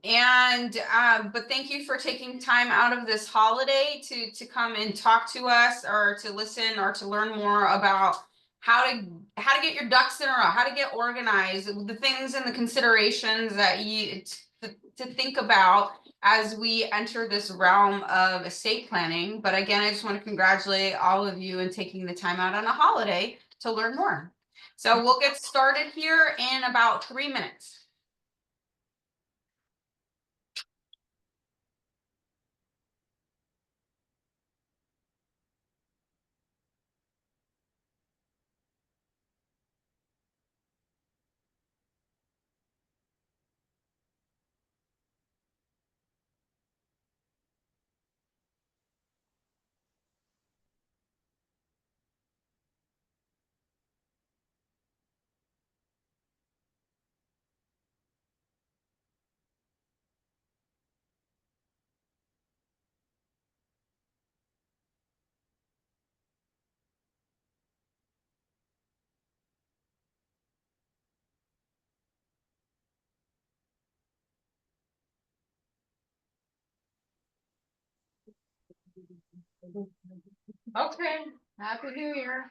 But thank you for taking time out of this holiday to come and talk to us, or to listen, or to learn more about how to get your ducks in a row, how to get organized, the things and the considerations that to think about as we enter this realm of estate planning. But again, I just want to congratulate all of you in taking the time out on a holiday to learn more. So we'll get started here in about 3 minutes. Okay, Happy New Year.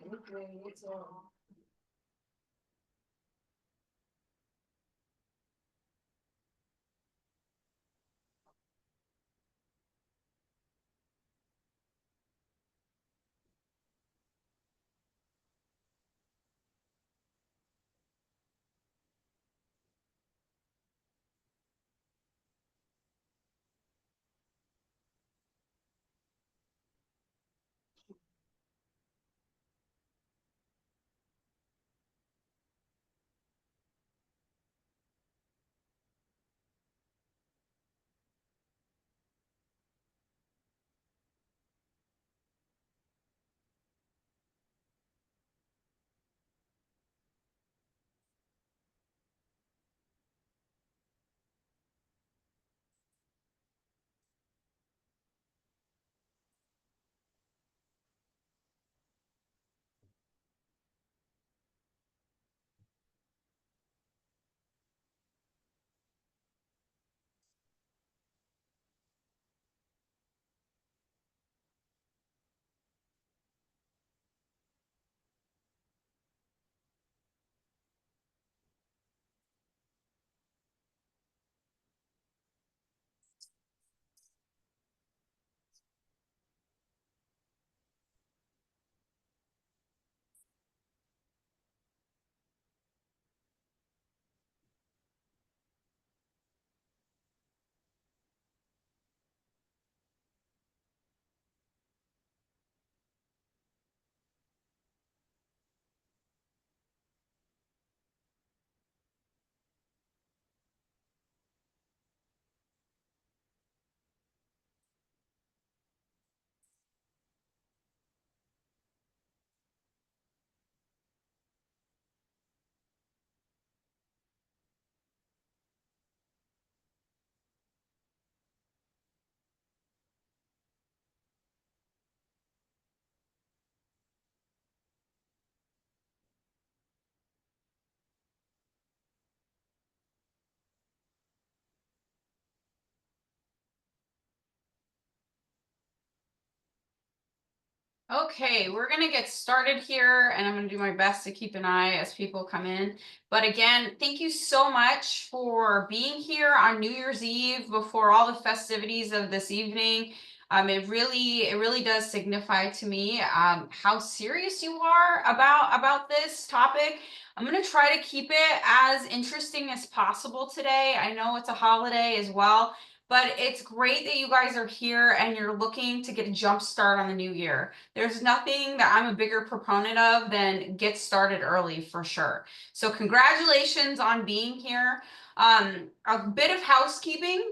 Okay, we're going to get started here, and I'm going to do my best to keep an eye as people come in. But again, thank you so much for being here on New Year's Eve before all the festivities of this evening. It really does signify to me how serious you are about this topic. I'm going to try to keep it as interesting as possible today. I know it's a holiday as well, but it's great that you guys are here and you're looking to get a jump start on the new year. There's nothing that I'm a bigger proponent of than get started early, for sure. So congratulations on being here. A bit of housekeeping.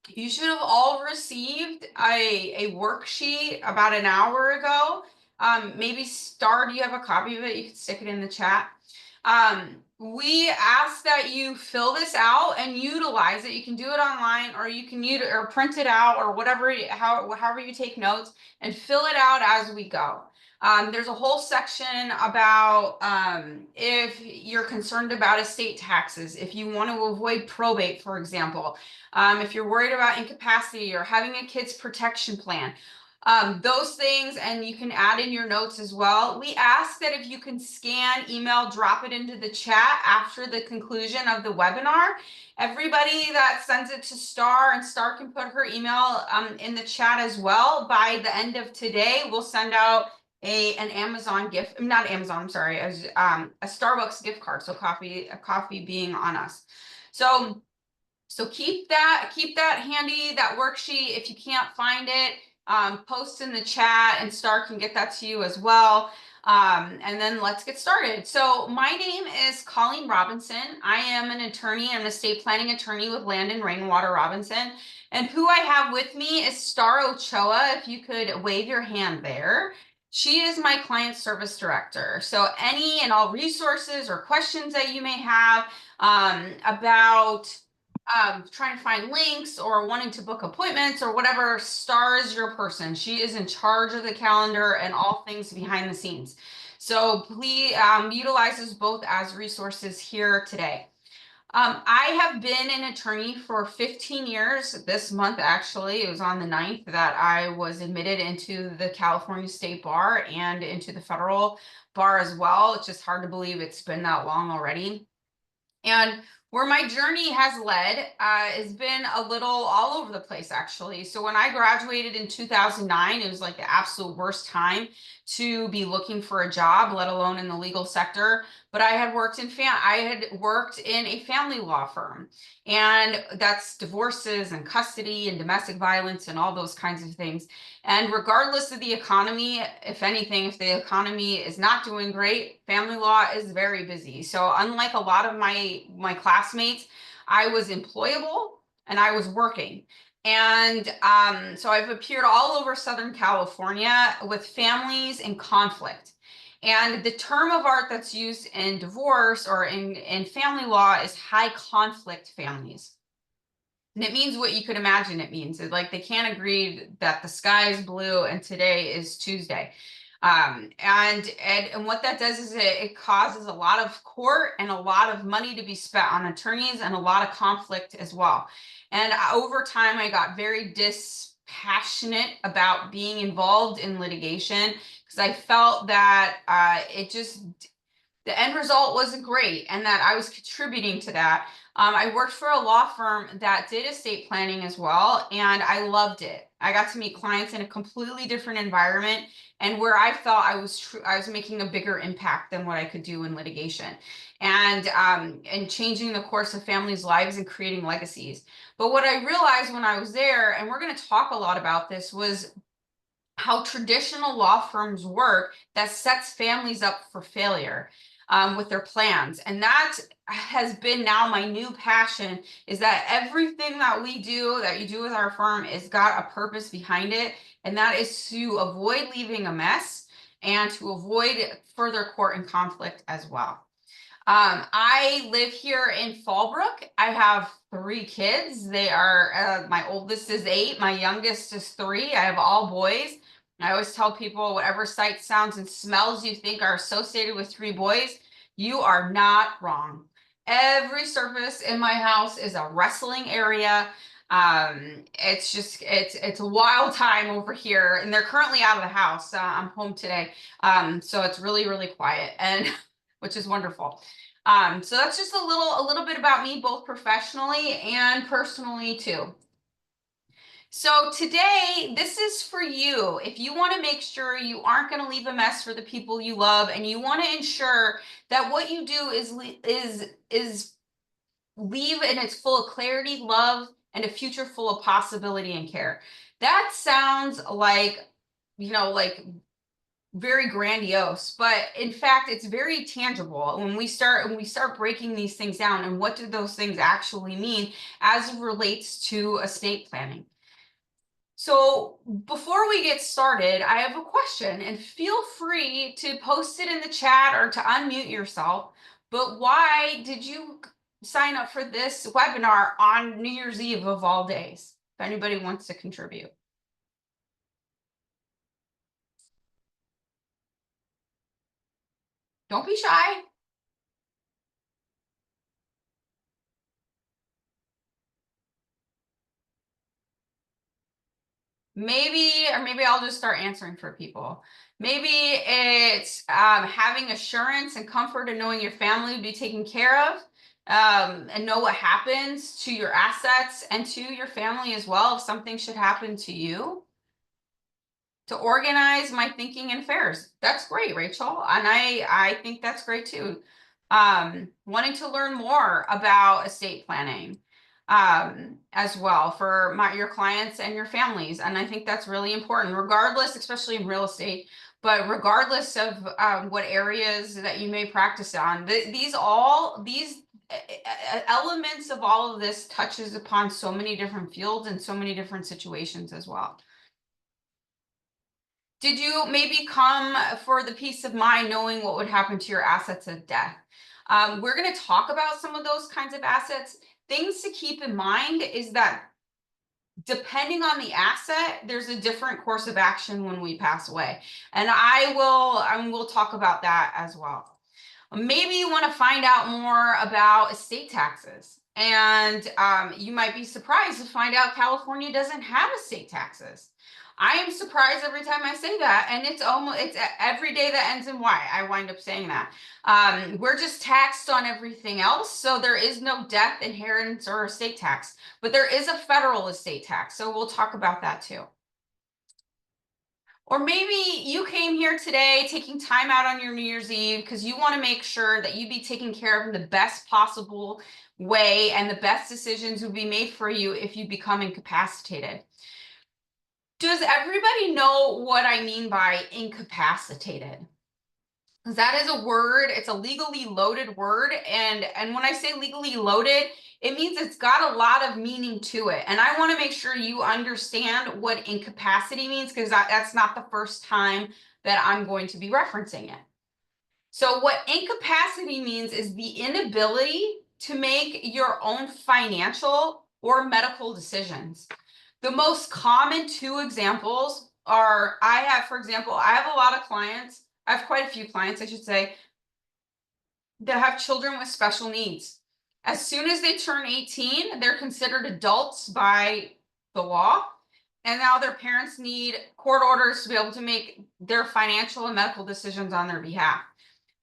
You should have all received a worksheet about an hour ago. Maybe Star, do you have a copy of it? You can stick it in the chat. We ask that you fill this out and utilize it. You can do it online, or you can use it or print it out, or whatever, however you take notes, and fill it out as we go. There's a whole section about if you're concerned about estate taxes, if you want to avoid probate, for example, if you're worried about incapacity or having a kids protection plan, those things, and you can add in your notes as well. We ask that if you can scan, email, drop it into the chat after the conclusion of the webinar. Everybody that sends it to Star, and Star can put her email in the chat as well. By the end of today, we'll send out an Amazon gift, not Amazon, I'm sorry, as a Starbucks gift card. So a coffee being on us. So keep that handy, that worksheet. If you can't find it, post in the chat and Star can get that to you as well. And then let's get started. So my name is Colleen Robinson. I am an attorney. I'm an estate planning attorney with Land and Rainwater Robinson. And who I have with me is Star Ochoa. If you could wave your hand there. She is my client service director. So any and all resources or questions that you may have about trying to find links or wanting to book appointments or whatever, Star is your person. She is in charge of the calendar and all things behind the scenes. So please utilize us both as resources here today. I have been an attorney for 15 years. This month, actually, it was on the 9th that I was admitted into the California State Bar and into the federal bar as well. It's just hard to believe it's been that long already. And where my journey has led has been a little all over the place, actually. So when I graduated in 2009, it was like the absolute worst time to be looking for a job, let alone in the legal sector. But I had worked in a family law firm, and that's divorces and custody and domestic violence and all those kinds of things. And regardless of the economy, if anything, if the economy is not doing great, family law is very busy. So unlike a lot of my classmates, I was employable and I was working. And so I've appeared all over Southern California with families in conflict. And the term of art that's used in divorce or in family law is high conflict families. And it means what you could imagine it means. Like they can't agree that the sky is blue and today is Tuesday. And what that does is it causes a lot of court and a lot of money to be spent on attorneys and a lot of conflict as well. And over time, I got very dispassionate about being involved in litigation because I felt that the end result wasn't great and that I was contributing to that. I worked for a law firm that did estate planning as well, and I loved it. I got to meet clients in a completely different environment and where I felt I was making a bigger impact than what I could do in litigation and changing the course of families' lives and creating legacies. But what I realized when I was there, and we're going to talk a lot about this, was how traditional law firms work that sets families up for failure with their plans. And that has been now my new passion, is that everything that we do, that you do with our firm, is got a purpose behind it. And that is to avoid leaving a mess and to avoid further court and conflict as well. I live here in Fallbrook. I have 3 kids. They are, my oldest is 8, my youngest is 3. I have all boys. I always tell people whatever sights, sounds, and smells you think are associated with 3 boys, you are not wrong. Every surface in my house is a wrestling area. It's a wild time over here, and they're currently out of the house. I'm home today. So it's really, really quiet, and which is wonderful. So that's just a little bit about me, both professionally and personally too. So today, this is for you. If you want to make sure you aren't going to leave a mess for the people you love, and you want to ensure that what you do is leave in its full of clarity, love, and a future full of possibility and care. That sounds like, like very grandiose, but in fact, it's very tangible when we start breaking these things down. And what do those things actually mean as it relates to estate planning? So before we get started, I have a question, and feel free to post it in the chat or to unmute yourself. But why did you sign up for this webinar on New Year's Eve of all days? If anybody wants to contribute. Don't be shy. Maybe I'll just start answering for people. Maybe it's having assurance and comfort in knowing your family will be taken care of, and know what happens to your assets and to your family as well if something should happen to you. To organize my thinking and affairs. That's great, Rachel. And I think that's great too. Wanting to learn more about estate planning as well for your clients and your families. And I think that's really important, regardless, especially in real estate, but regardless of what areas that you may practice on. These elements of all of this touches upon so many different fields and so many different situations as well. Did you maybe come for the peace of mind knowing what would happen to your assets at death? We're going to talk about some of those kinds of assets. Things to keep in mind is that depending on the asset, there's a different course of action when we pass away. And we'll talk about that as well. Maybe you want to find out more about estate taxes. And you might be surprised to find out California doesn't have estate taxes. I am surprised every time I say that, and it's every day that ends in Y. I wind up saying that. We're just taxed on everything else, so there is no death, inheritance, or estate tax. But there is a federal estate tax, so we'll talk about that too. Or maybe you came here today taking time out on your New Year's Eve because you want to make sure that you be taken care of in the best possible way and the best decisions would be made for you if you become incapacitated. Does everybody know what I mean by incapacitated? Because that is a word, it's a legally loaded word. And when I say legally loaded, it means it's got a lot of meaning to it. And I want to make sure you understand what incapacity means, because that's not the first time that I'm going to be referencing it. So what incapacity means is the inability to make your own financial or medical decisions. The most common two examples are, for example, I have a lot of clients, I have quite a few clients, I should say, that have children with special needs. As soon as they turn 18, they're considered adults by the law. And now their parents need court orders to be able to make their financial and medical decisions on their behalf.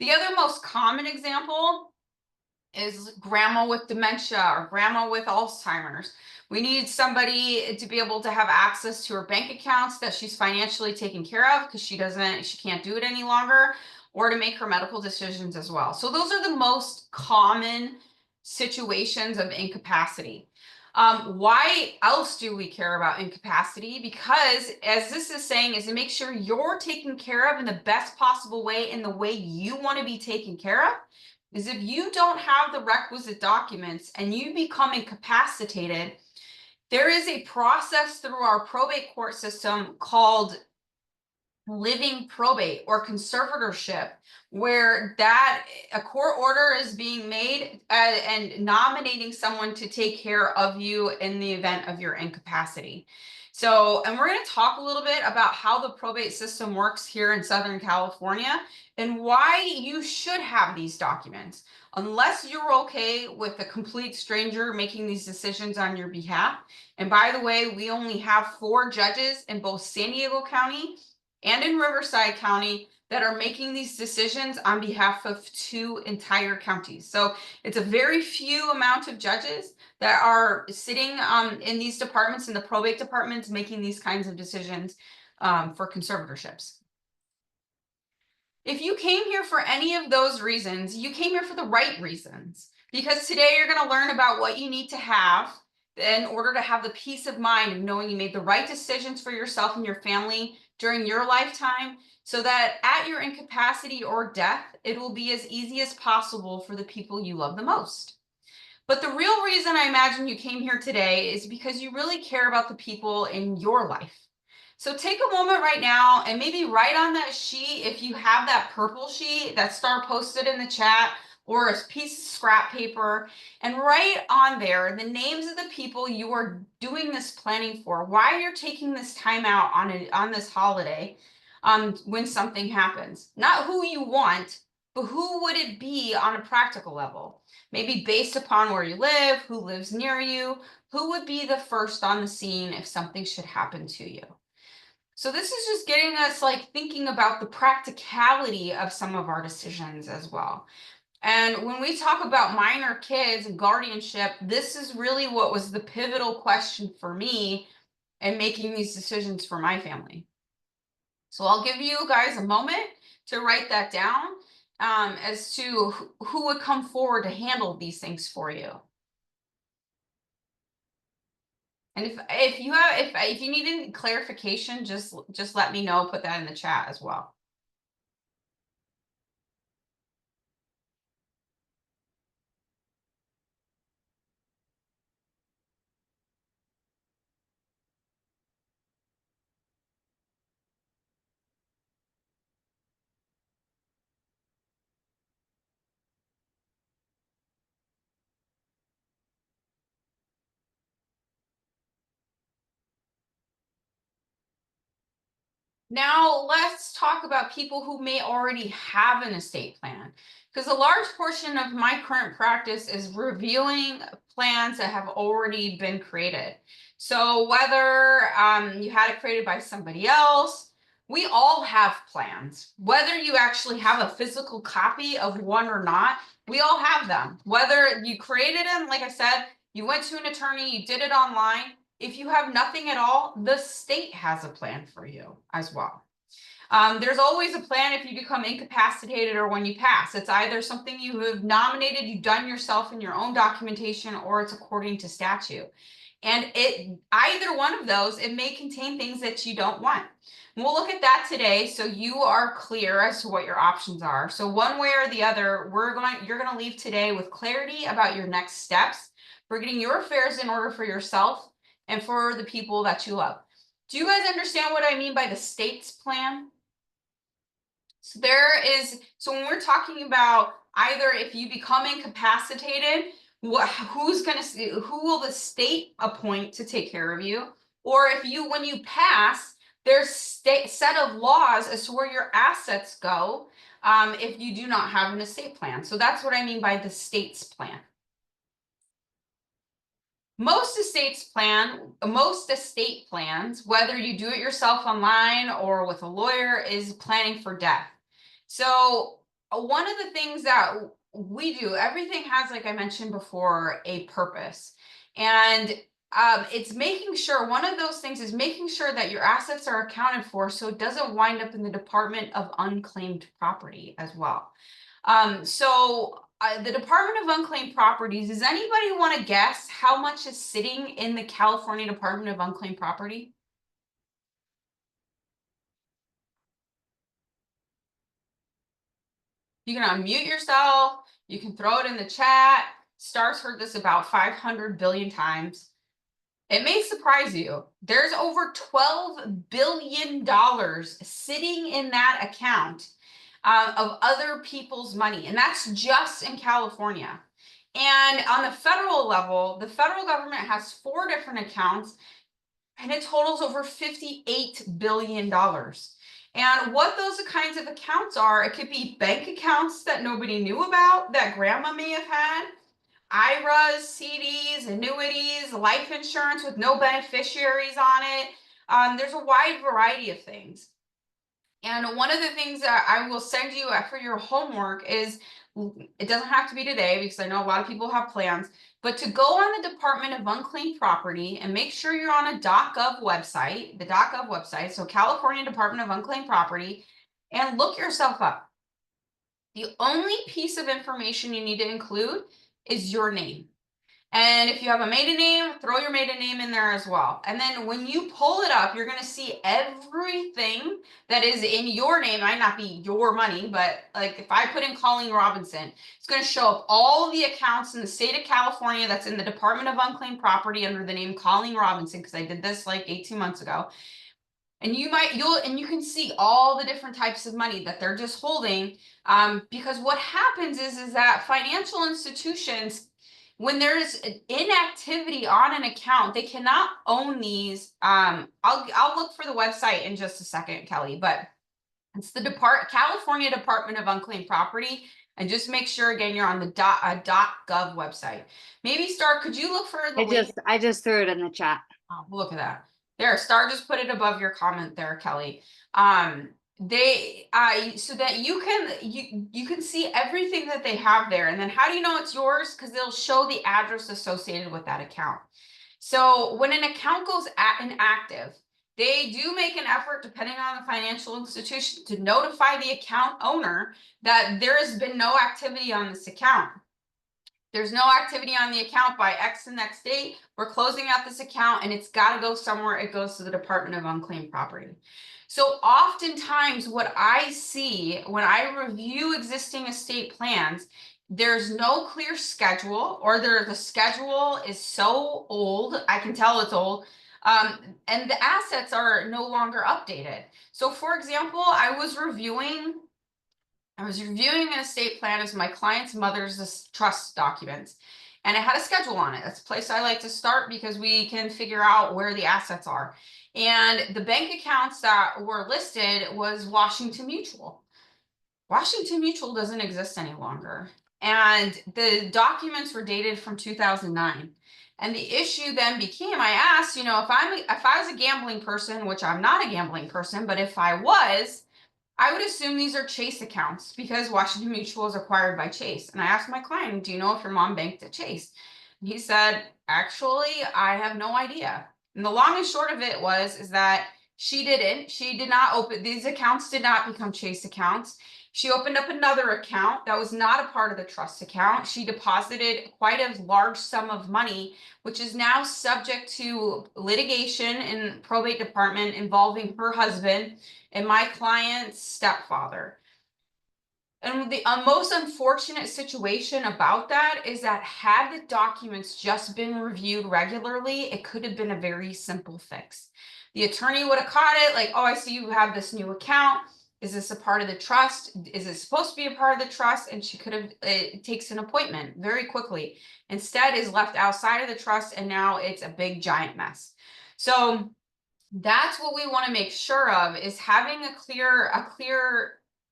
The other most common example is grandma with dementia or grandma with Alzheimer's. We need somebody to be able to have access to her bank accounts that she's financially taken care of because she can't do it any longer, or to make her medical decisions as well. So those are the most common situations of incapacity. Why else do we care about incapacity? Because, as this is saying, is to make sure you're taken care of in the best possible way, in the way you want to be taken care of. Is if you don't have the requisite documents and you become incapacitated, there is a process through our probate court system called living probate or conservatorship, where a court order is being made and nominating someone to take care of you in the event of your incapacity. So, and we're going to talk a little bit about how the probate system works here in Southern California and why you should have these documents. Unless you're okay with a complete stranger making these decisions on your behalf. And by the way, we only have 4 judges in both San Diego County and in Riverside County that are making these decisions on behalf of 2 entire counties. So it's a very few amount of judges that are sitting in these departments, in the probate departments, making these kinds of decisions for conservatorships. If you came here for any of those reasons, you came here for the right reasons, because today you're going to learn about what you need to have in order to have the peace of mind of knowing you made the right decisions for yourself and your family during your lifetime, so that at your incapacity or death, it will be as easy as possible for the people you love the most. But the real reason I imagine you came here today is because you really care about the people in your life. So take a moment right now and maybe write on that sheet, if you have that purple sheet that Star posted in the chat, or a piece of scrap paper, and write on there the names of the people you are doing this planning for, why you're taking this time out on this holiday when something happens. Not who you want, but who would it be on a practical level? Maybe based upon where you live, who lives near you, who would be the first on the scene if something should happen to you? So this is just getting us like thinking about the practicality of some of our decisions as well. And when we talk about minor kids and guardianship, this is really what was the pivotal question for me in making these decisions for my family. So I'll give you guys a moment to write that down, as to who would come forward to handle these things for you. And if you have if you need any clarification, just let me know. Put that in the chat as well. Now, let's talk about people who may already have an estate plan, because a large portion of my current practice is reviewing plans that have already been created. So whether you had it created by somebody else, we all have plans. Whether you actually have a physical copy of one or not, we all have them. Whether you created them, like I said, you went to an attorney, you did it online, if you have nothing at all, the state has a plan for you as well. There's always a plan if you become incapacitated or when you pass. It's either something you have nominated, you've done yourself in your own documentation, or it's according to statute. And either one of those, it may contain things that you don't want. We'll look at that today so you are clear as to what your options are. So one way or the other, you're going to leave today with clarity about your next steps for getting your affairs in order for yourself and for the people that you love. Do you guys understand what I mean by the state's plan? So so when we're talking about either if you become incapacitated, who will the state appoint to take care of you? Or when you pass, there's set of laws as to where your assets go, if you do not have an estate plan. So that's what I mean by the state's plan. Most estate plans, whether you do it yourself online or with a lawyer, is planning for death. So one of the things that we do, everything has, like I mentioned before, a purpose. And it's making sure, one of those things is making sure that your assets are accounted for so it doesn't wind up in the Department of Unclaimed Property as well. The Department of Unclaimed Properties, does anybody want to guess how much is sitting in the California Department of Unclaimed Property? You can unmute yourself. You can throw it in the chat. Stars heard this about 500 billion times. It may surprise you. There's over $12 billion sitting in that account of other people's money. And that's just in California. And on the federal level, the federal government has 4 different accounts, and it totals over $58 billion. And what those kinds of accounts are, it could be bank accounts that nobody knew about that grandma may have had, IRAs, CDs, annuities, life insurance with no beneficiaries on it. There's a wide variety of things. And one of the things that I will send you for your homework is, it doesn't have to be today because I know a lot of people have plans, but to go on the Department of Unclaimed Property and make sure you're on a .gov website, the .gov website, so California Department of Unclaimed Property, and look yourself up. The only piece of information you need to include is your name. And if you have a maiden name, throw your maiden name in there as well. And then when you pull it up, you're going to see everything that is in your name. It might not be your money, but like if I put in Colleen Robinson, it's going to show up all the accounts in the state of California that's in the Department of Unclaimed Property under the name Colleen Robinson, because I did this like 18 months ago. And you can see all the different types of money that they're just holding, because what happens is that financial institutions, when there's inactivity on an account, they cannot own these. I'll look for the website in just a second, Kelly, but It's the California Department of Unclaimed Property. And just make sure again you're on the .gov website. Maybe Star, could you look for the link? I just threw it in the chat. Oh, look at that. There, Star just put it above your comment there, Kelly. They so that you can see everything that they have there. And then how do you know it's yours? Because they'll show the address associated with that account. So when an account goes inactive, they do make an effort, depending on the financial institution, to notify the account owner that there has been no activity on this account. There's no activity on the account by X and X date. We're closing out this account and it's got to go somewhere. It goes to the Department of Unclaimed Property. So oftentimes what I see when I review existing estate plans, there's no clear schedule, or the schedule is so old, I can tell it's old, and the assets are no longer updated. So for example, I was reviewing an estate plan as my client's mother's trust documents, and it had a schedule on it. That's a place I like to start because we can figure out where the assets are. And the bank accounts that were listed was Washington Mutual. Washington Mutual doesn't exist any longer. And the documents were dated from 2009. And the issue then became, I asked, if I was a gambling person, which I'm not a gambling person, but if I was, I would assume these are Chase accounts because Washington Mutual is acquired by Chase. And I asked my client, do you know if your mom banked at Chase? And he said, actually, I have no idea. And the long and short of it is that she did not open, these accounts did not become Chase accounts. She opened up another account that was not a part of the trust account. She deposited quite a large sum of money, which is now subject to litigation in probate department involving her husband and my client's stepfather. And the most unfortunate situation about that is that had the documents just been reviewed regularly, it could have been a very simple fix. The attorney would have caught it like, oh, I see you have this new account. Is this a part of the trust? Is it supposed to be a part of the trust? And she could have, it takes an appointment very quickly. Instead is left outside of the trust, and now it's a big giant mess. So that's what we want to make sure of, is having a clear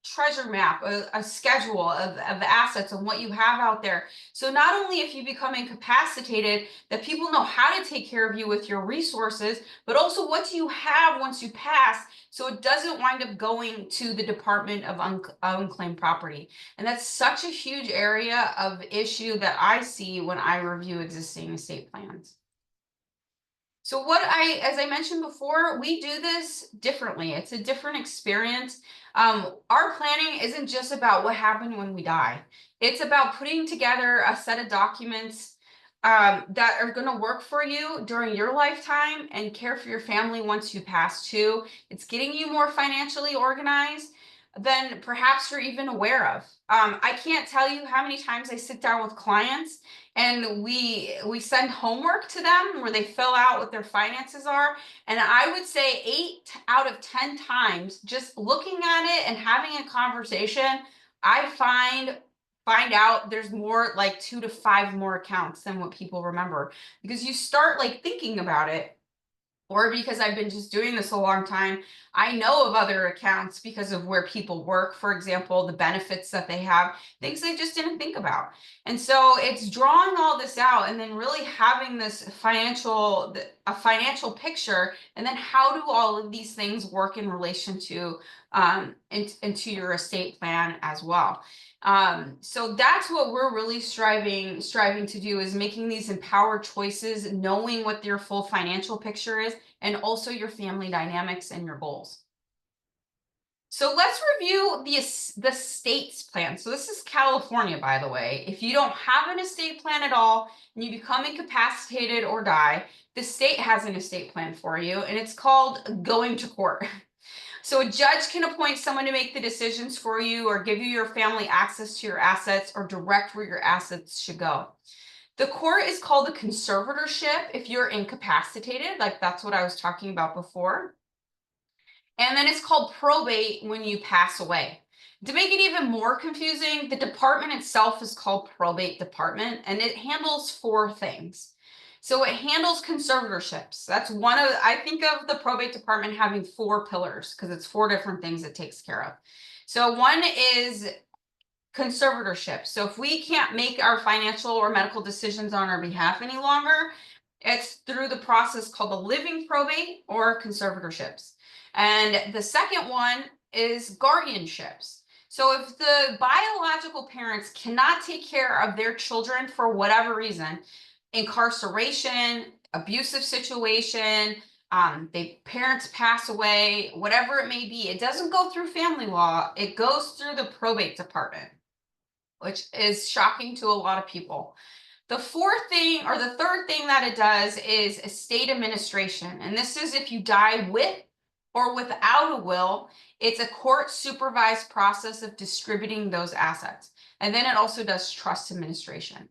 treasure map, a schedule of the assets and what you have out there. So not only if you become incapacitated, that people know how to take care of you with your resources, but also what do you have once you pass, so it doesn't wind up going to the Department of Unclaimed Property. And that's such a huge area of issue that I see when I review existing estate plans. So as I mentioned before, we do this differently. It's a different experience. Our planning isn't just about what happened when we die. It's about putting together a set of documents that are going to work for you during your lifetime and care for your family once you pass too. It's getting you more financially organized than perhaps you're even aware of. I can't tell you how many times I sit down with clients and we send homework to them where they fill out what their finances are. And I would say 8 out of 10 times, just looking at it and having a conversation, I find out there's more, like 2 to 5 more accounts than what people remember, because you start like thinking about it. Or because I've been just doing this a long time, I know of other accounts because of where people work, for example, the benefits that they have, things they just didn't think about. And so it's drawing all this out and then really having this a financial picture, and then how do all of these things work in relation to into your estate plan as well. So that's what we're really striving to do, is making these empowered choices, knowing what your full financial picture is, and also your family dynamics and your goals. So let's review the state's plan. So this is California, by the way. If you don't have an estate plan at all and you become incapacitated or die, the state has an estate plan for you, and it's called going to court. So a judge can appoint someone to make the decisions for you, or give you your family access to your assets, or direct where your assets should go. The court is called the conservatorship if you're incapacitated, like that's what I was talking about before. And then it's called probate when you pass away. To make it even more confusing, the department itself is called probate department, and it handles 4 things. So it handles conservatorships. That's one of, I think of the probate department having 4 pillars because it's 4 different things it takes care of. So one is conservatorship. So if we can't make our financial or medical decisions on our behalf any longer, it's through the process called the living probate or conservatorships. And the second one is guardianships. So if the biological parents cannot take care of their children for whatever reason, incarceration, abusive situation, they parents pass away, whatever it may be, it doesn't go through family law, it goes through the probate department, which is shocking to a lot of people. The fourth thing or the third thing that it does is estate administration. And this is if you die with or without a will, it's a court supervised process of distributing those assets. And then it also does trust administration.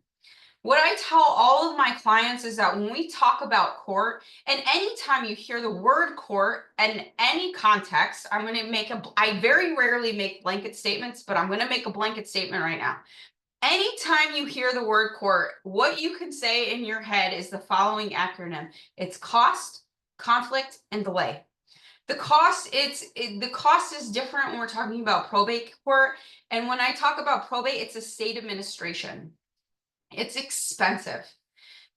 What I tell all of my clients is that when we talk about court, and anytime you hear the word court in any context, I'm going to make I very rarely make blanket statements, but I'm going to make a blanket statement right now. Anytime you hear the word court, what you can say in your head is the following acronym. It's cost, conflict, and delay. The cost, the cost is different when we're talking about probate court. And when I talk about probate, it's estate administration. It's expensive.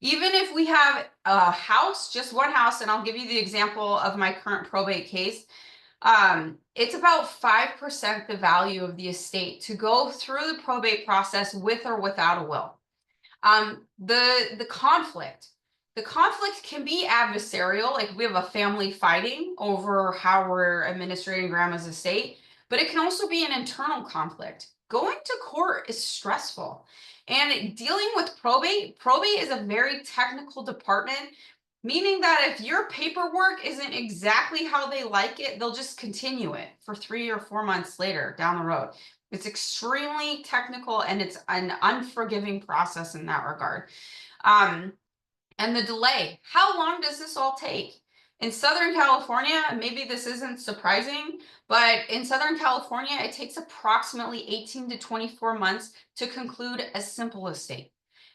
Even if we have a house, just one house, and I'll give you the example of my current probate case. It's about 5% the value of the estate to go through the probate process with or without a will. The conflict can be adversarial, like we have a family fighting over how we're administrating grandma's estate, but it can also be an internal conflict. Going to court is stressful. And dealing with probate is a very technical department, meaning that if your paperwork isn't exactly how they like it, they'll just continue it for 3 or 4 months later down the road. It's extremely technical and it's an unforgiving process in that regard. And the delay, how long does this all take? In Southern California, maybe this isn't surprising, but in Southern California, it takes approximately 18 to 24 months to conclude a simple estate.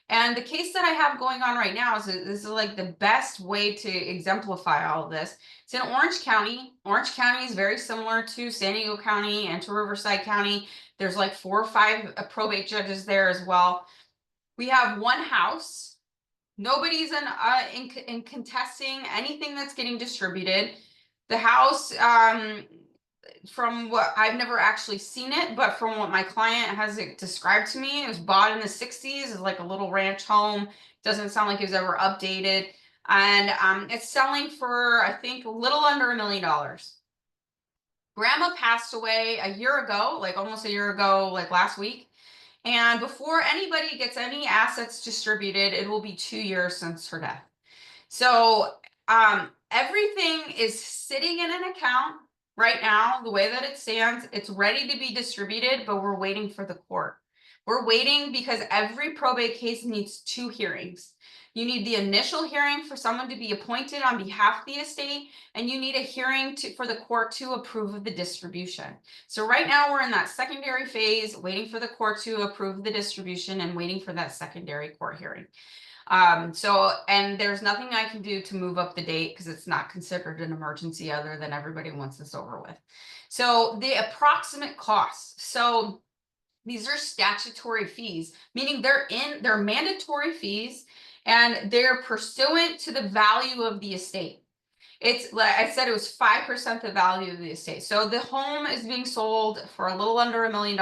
And the case that I have going on right now is this is like the best way to exemplify all of this. It's in Orange County. Orange County is very similar to San Diego County and to Riverside County. There's like 4 or 5 probate judges there as well. We have one house. Nobody's in contesting anything that's getting distributed. The house, from what I've never actually seen it, but from what my client has described to me, it was bought in the 60s. It's like a little ranch home. Doesn't sound like it was ever updated. And it's selling for, I think, a little under $1 million. Grandma passed away a year ago, like almost a year ago, like last week. And before anybody gets any assets distributed, it will be 2 years since her death. So everything is sitting in an account right now, the way that it stands. It's ready to be distributed, but we're waiting for the court. We're waiting because every probate case needs 2 hearings. You need the initial hearing for someone to be appointed on behalf of the estate, and you need a hearing for the court to approve of the distribution. So right now we're in that secondary phase, waiting for the court to approve the distribution and waiting for that secondary court hearing. And there's nothing I can do to move up the date because it's not considered an emergency other than everybody wants this over with. So the approximate costs. So these are statutory fees, meaning they're mandatory fees and they're pursuant to the value of the estate. It's like I said, it was 5% the value of the estate. So the home is being sold for a little under $1 million,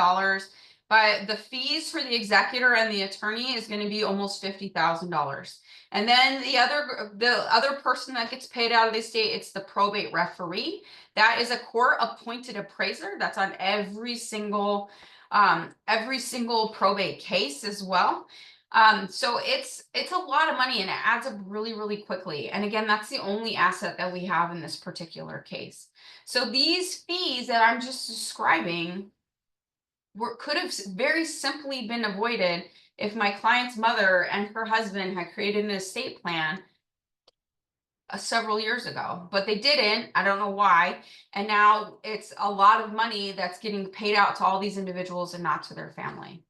but the fees for the executor and the attorney is going to be almost $50,000. And then the other person that gets paid out of the estate, it's the probate referee. That is a court appointed appraiser. That's on every single probate case as well. So it's a lot of money and it adds up really, really quickly. And again, that's the only asset that we have in this particular case. So these fees that I'm just describing could have very simply been avoided if my client's mother and her husband had created an estate plan several years ago, but they didn't. I don't know why. And now it's a lot of money that's getting paid out to all these individuals and not to their family.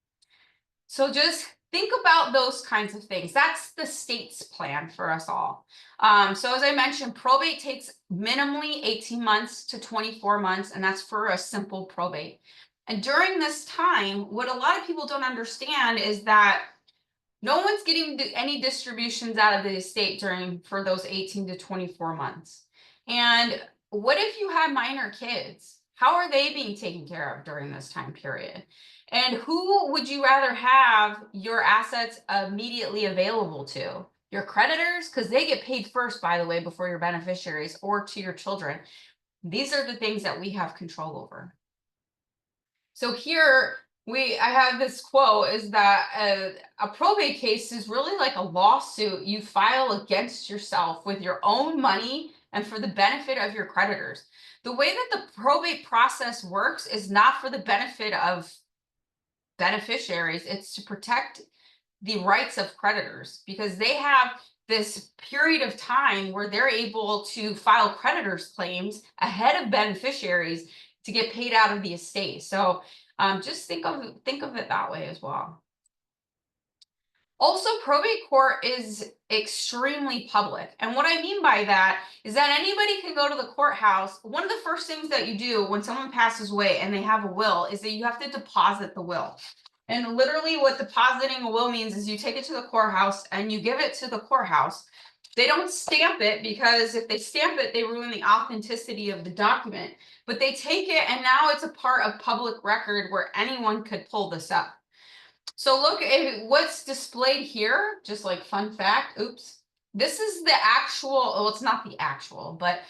So just think about those kinds of things. That's the state's plan for us all. So as I mentioned, probate takes minimally 18 months to 24 months, and that's for a simple probate. And during this time, what a lot of people don't understand is that no one's getting any distributions out of the estate for those 18 to 24 months. And what if you have minor kids? How are they being taken care of during this time period? And who would you rather have your assets immediately available to? Your creditors, because they get paid first, by the way, before your beneficiaries, or to your children. These are the things that we have control over. So here I have this quote, is that a probate case is really like a lawsuit you file against yourself with your own money and for the benefit of your creditors. The way that the probate process works is not for the benefit of beneficiaries, it's to protect the rights of creditors, because they have this period of time where they're able to file creditors' claims ahead of beneficiaries to get paid out of the estate. So just think of it that way as well. Also, probate court is extremely public. And what I mean by that is that anybody can go to the courthouse. One of the first things that you do when someone passes away and they have a will is that you have to deposit the will. And literally what depositing a will means is you take it to the courthouse and you give it to the courthouse. They don't stamp it, because if they stamp it, they ruin the authenticity of the document. But they take it, and now it's a part of public record where anyone could pull this up. So look at what's displayed here, just like fun fact, oops. This is the actual, well, it's not the actual, but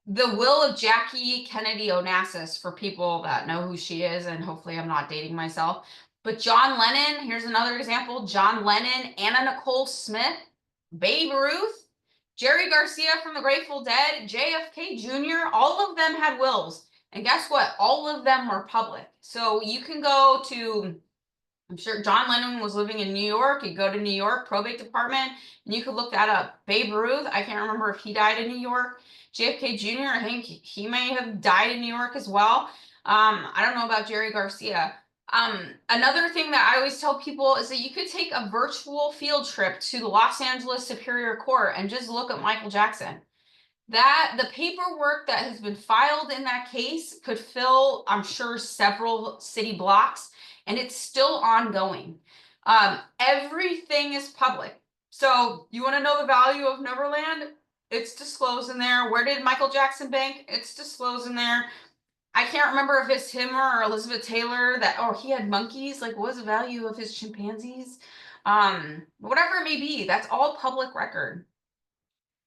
the will of Jackie Kennedy Onassis, for people that know who she is, and hopefully I'm not dating myself. But John Lennon, here's another example, John Lennon, Anna Nicole Smith, Babe Ruth, Jerry Garcia from the Grateful Dead, JFK Jr., all of them had wills. And guess what? All of them were public. So you can go to, I'm sure John Lennon was living in New York. You go to New York probate department and you could look that up. Babe Ruth, I can't remember if he died in New York. JFK Jr., I think he may have died in New York as well. I don't know about Jerry Garcia. Another thing that I always tell people is that you could take a virtual field trip to the Los Angeles Superior Court and just look at Michael Jackson. That the paperwork that has been filed in that case could fill, I'm sure, several city blocks, and it's still ongoing. Everything is public. So you want to know the value of Neverland? It's disclosed in there. Where did Michael Jackson bank? It's disclosed in there. I can't remember if it's him or Elizabeth Taylor that, or he had monkeys. Like, what was the value of his chimpanzees? Whatever it may be, that's all public record.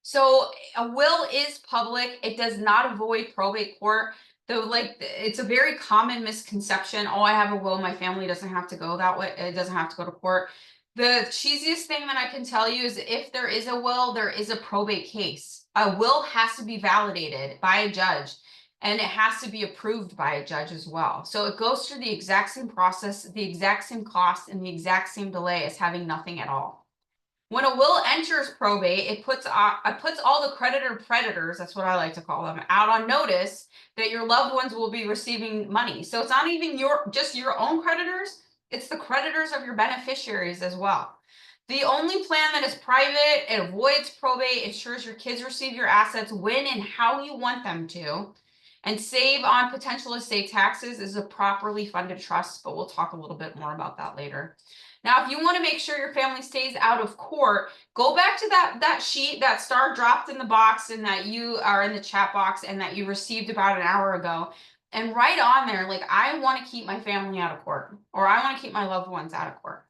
So a will is public. It does not avoid probate court. Though, like, it's a very common misconception. Oh, I have a will, my family doesn't have to go that way. It doesn't have to go to court. The cheesiest thing that I can tell you is if there is a will, there is a probate case. A will has to be validated by a judge, and it has to be approved by a judge as well. So it goes through the exact same process, the exact same cost, and the exact same delay as having nothing at all. When a will enters probate, it puts all the creditor-predators, that's what I like to call them, out on notice that your loved ones will be receiving money. So it's not even just your own creditors, it's the creditors of your beneficiaries as well. The only plan that is private, it avoids probate, ensures your kids receive your assets when and how you want them to, and save on potential estate taxes, is a properly funded trust, but we'll talk a little bit more about that later. Now, if you want to make sure your family stays out of court, go back to that sheet, that star dropped in the box and that you are in the chat box and that you received about an hour ago, and write on there, like, I want to keep my family out of court, or I want to keep my loved ones out of court.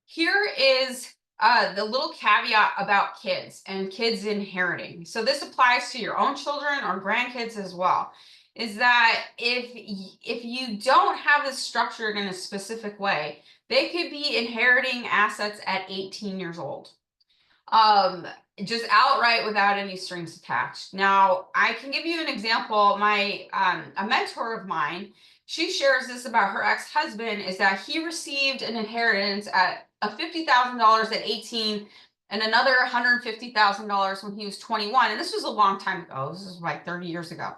Here is the little caveat about kids and kids inheriting. So this applies to your own children or grandkids as well. Is that if you don't have this structured in a specific way, they could be inheriting assets at 18 years old. Just outright without any strings attached. Now, I can give you an example. A mentor of mine, she shares this about her ex-husband, is that he received an inheritance of $50,000 at 18 and another $150,000 when he was 21. And this was a long time ago. This was like 30 years ago.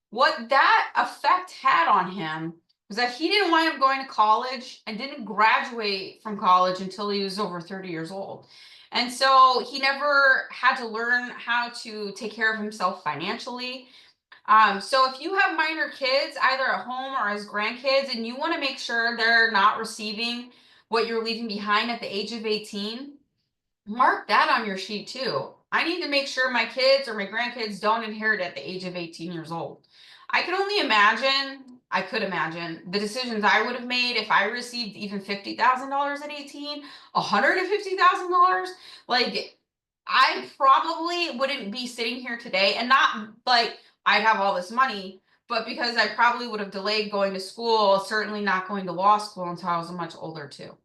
What that effect had on him was that he didn't wind up going to college and didn't graduate from college until he was over 30 years old. And so he never had to learn how to take care of himself financially. So if you have minor kids, either at home or as grandkids, and you want to make sure they're not receiving what you're leaving behind at the age of 18, mark that on your sheet too. I need to make sure my kids or my grandkids don't inherit at the age of 18 years old. I could imagine the decisions I would have made if I received even $50,000 at 18, $150,000. Like, I probably wouldn't be sitting here today, and not like I'd have all this money, but because I probably would have delayed going to school, certainly not going to law school until I was much older too.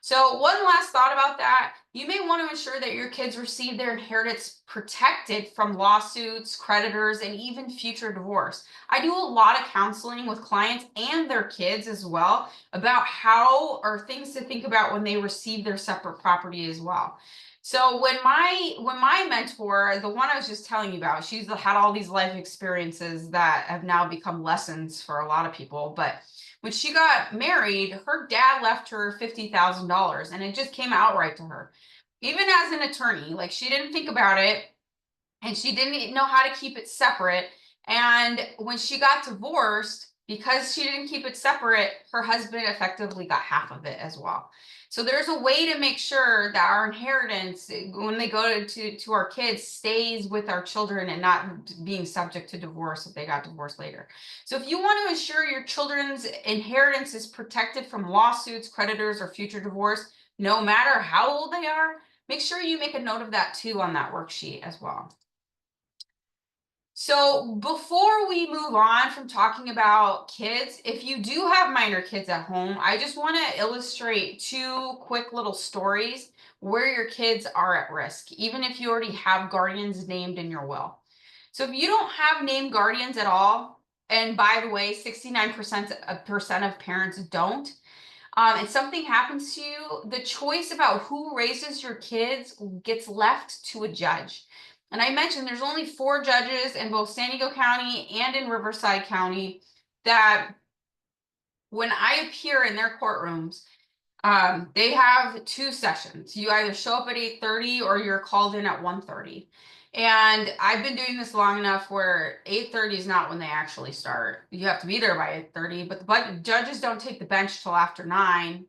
So one last thought about that, you may want to ensure that your kids receive their inheritance protected from lawsuits, creditors, and even future divorce. I do a lot of counseling with clients and their kids as well about how or things to think about when they receive their separate property as well. So when my mentor, the one I was just telling you about, she's had all these life experiences that have now become lessons for a lot of people, but when she got married, her dad left her $50,000 and it just came outright to her. Even as an attorney, like, she didn't think about it and she didn't know how to keep it separate. And when she got divorced, because she didn't keep it separate, her husband effectively got half of it as well. So there's a way to make sure that our inheritance, when they go to our kids, stays with our children and not being subject to divorce if they got divorced later. So if you want to ensure your children's inheritance is protected from lawsuits, creditors, or future divorce, no matter how old they are, make sure you make a note of that too on that worksheet as well. So before we move on from talking about kids, if you do have minor kids at home, I just want to illustrate two quick little stories where your kids are at risk, even if you already have guardians named in your will. So if you don't have named guardians at all, and by the way, 69% of parents don't, and something happens to you, the choice about who raises your kids gets left to a judge. And I mentioned there's only 4 judges in both San Diego County and in Riverside County that, when I appear in their courtrooms, they have 2 sessions. You either show up at 8:30 or you're called in at 1:30. And I've been doing this long enough where 8:30 is not when they actually start. You have to be there by 8:30, but the judges don't take the bench till after 9,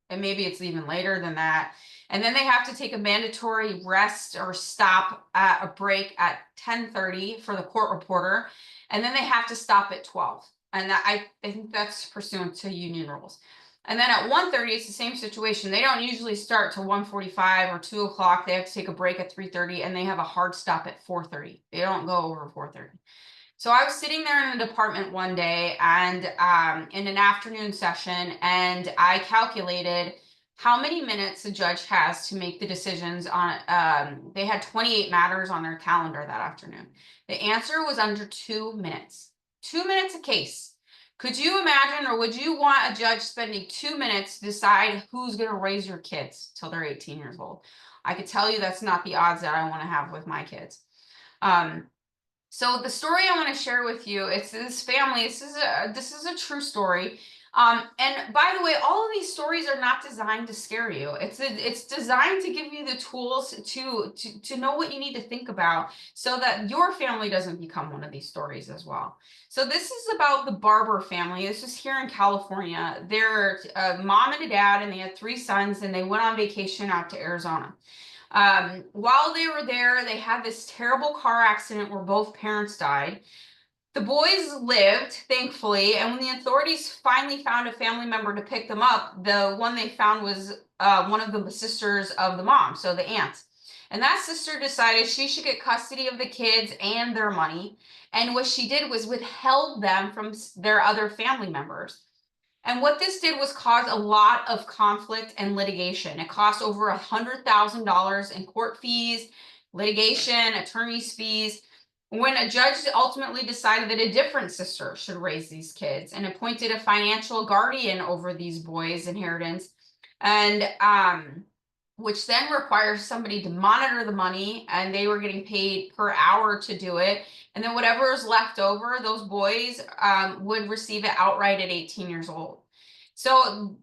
and maybe it's even later than that. And then they have to take a mandatory rest or stop at a break at 10:30 for the court reporter, and then they have to stop at 12. And I think that's pursuant to union rules. And then at 1:30, it's the same situation. They don't usually start till 1:45 or 2 o'clock. They have to take a break at 3:30, and they have a hard stop at 4:30. They don't go over 4:30. So I was sitting there in a department one day and in an afternoon session, and I calculated how many minutes the judge has to make the decisions on, they had 28 matters on their calendar that afternoon. The answer was under 2 minutes. 2 minutes a case. Could you imagine, or would you want a judge spending 2 minutes to decide who's going to raise your kids till they're 18 years old? I could tell you that's not the odds that I want to have with my kids. So the story I want to share with you, it's this family. This is a true story. And by the way, all of these stories are not designed to scare you. It's designed to give you the tools to know what you need to think about so that your family doesn't become one of these stories as well. So this is about the Barber family. This is here in California. They're a mom and a dad, and they had 3 sons, and they went on vacation out to Arizona. While they were there, they had this terrible car accident where both parents died. The boys lived, thankfully, and when the authorities finally found a family member to pick them up, the one they found was one of the sisters of the mom, so the aunt. And that sister decided she should get custody of the kids and their money. And what she did was withheld them from their other family members. And what this did was cause a lot of conflict and litigation. It cost over $100,000 in court fees, litigation, attorney's fees, when a judge ultimately decided that a different sister should raise these kids and appointed a financial guardian over these boys' inheritance. And which then requires somebody to monitor the money, and they were getting paid per hour to do it. And then whatever is left over, those boys would receive it outright at 18 years old. So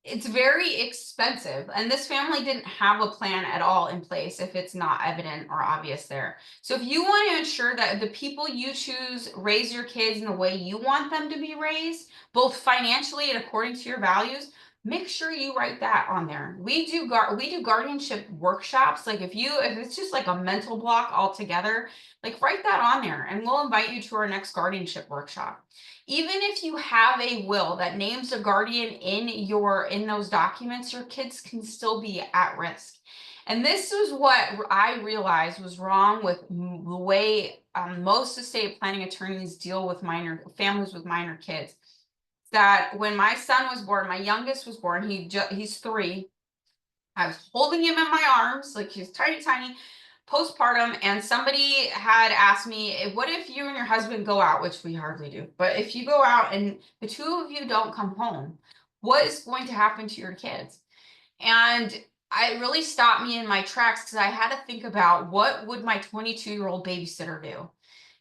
it's very expensive, and this family didn't have a plan at all in place if it's not evident or obvious there. So if you want to ensure that the people you choose raise your kids in the way you want them to be raised, both financially and according to your values, make sure you write that on there. We do guardianship workshops. Like if it's just like a mental block altogether, like write that on there, and we'll invite you to our next guardianship workshop. Even if you have a will that names a guardian in those documents, your kids can still be at risk. And this is what I realized was wrong with the way most estate planning attorneys deal with minor families with minor kids. That when my son was born, my youngest was born, he's 3. I was holding him in my arms, like he's tiny, postpartum, and somebody had asked me, what if you and your husband go out, which we hardly do, but if you go out and the two of you don't come home, what is going to happen to your kids? And it really stopped me in my tracks, because I had to think about, what would my 22-year-old babysitter do?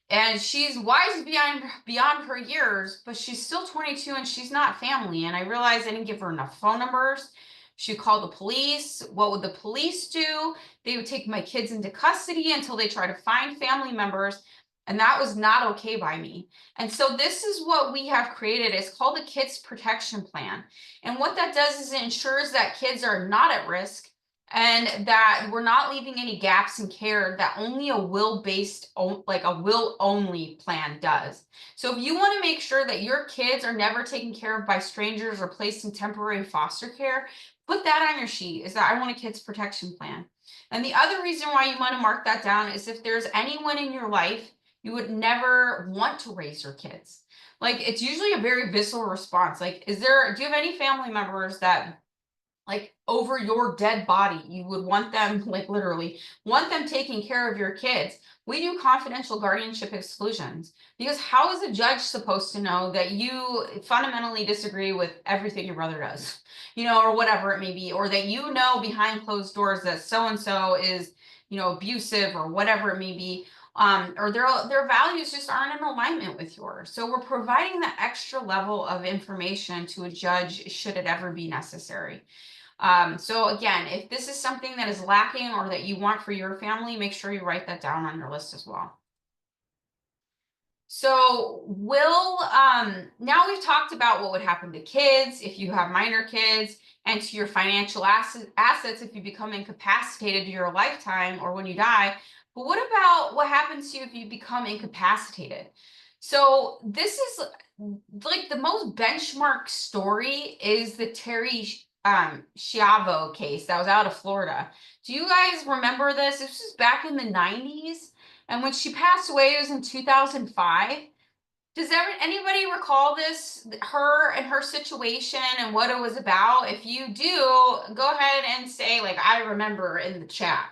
And she's wise beyond her years, but she's still 22 and she's not family. And I realized I didn't give her enough phone numbers. She called the police. What would the police do? They would take my kids into custody until they try to find family members. And that was not okay by me. And so this is what we have created. It's called the Kids Protection Plan. And what that does is it ensures that kids are not at risk, and that we're not leaving any gaps in care that only a like a will only plan does. So if you want to make sure that your kids are never taken care of by strangers or placed in temporary foster care, put that on your sheet, is that I want a kids protection plan. And the other reason why you want to mark that down is if there's anyone in your life you would never want to raise your kids. Like, it's usually a very visceral response. Like, do you have any family members that, like, over your dead body, you would want them, like literally want them taking care of your kids? We do confidential guardianship exclusions, because how is a judge supposed to know that you fundamentally disagree with everything your brother does, or whatever it may be, or that behind closed doors that so and so is, abusive, or whatever it may be, or their values just aren't in alignment with yours. So we're providing that extra level of information to a judge should it ever be necessary. So again, if this is something that is lacking or that you want for your family, make sure you write that down on your list as well. So now we've talked about what would happen to kids if you have minor kids, and to your financial assets if you become incapacitated to your lifetime or when you die. But what about what happens to you if you become incapacitated? So this is like the most benchmark story is the Terry Schiavo case that was out of Florida. Do you guys remember this? This was back in the 90s. And when she passed away, it was in 2005. Does anybody recall this, her and her situation and what it was about? If you do, go ahead and say, like, I remember, in the chat.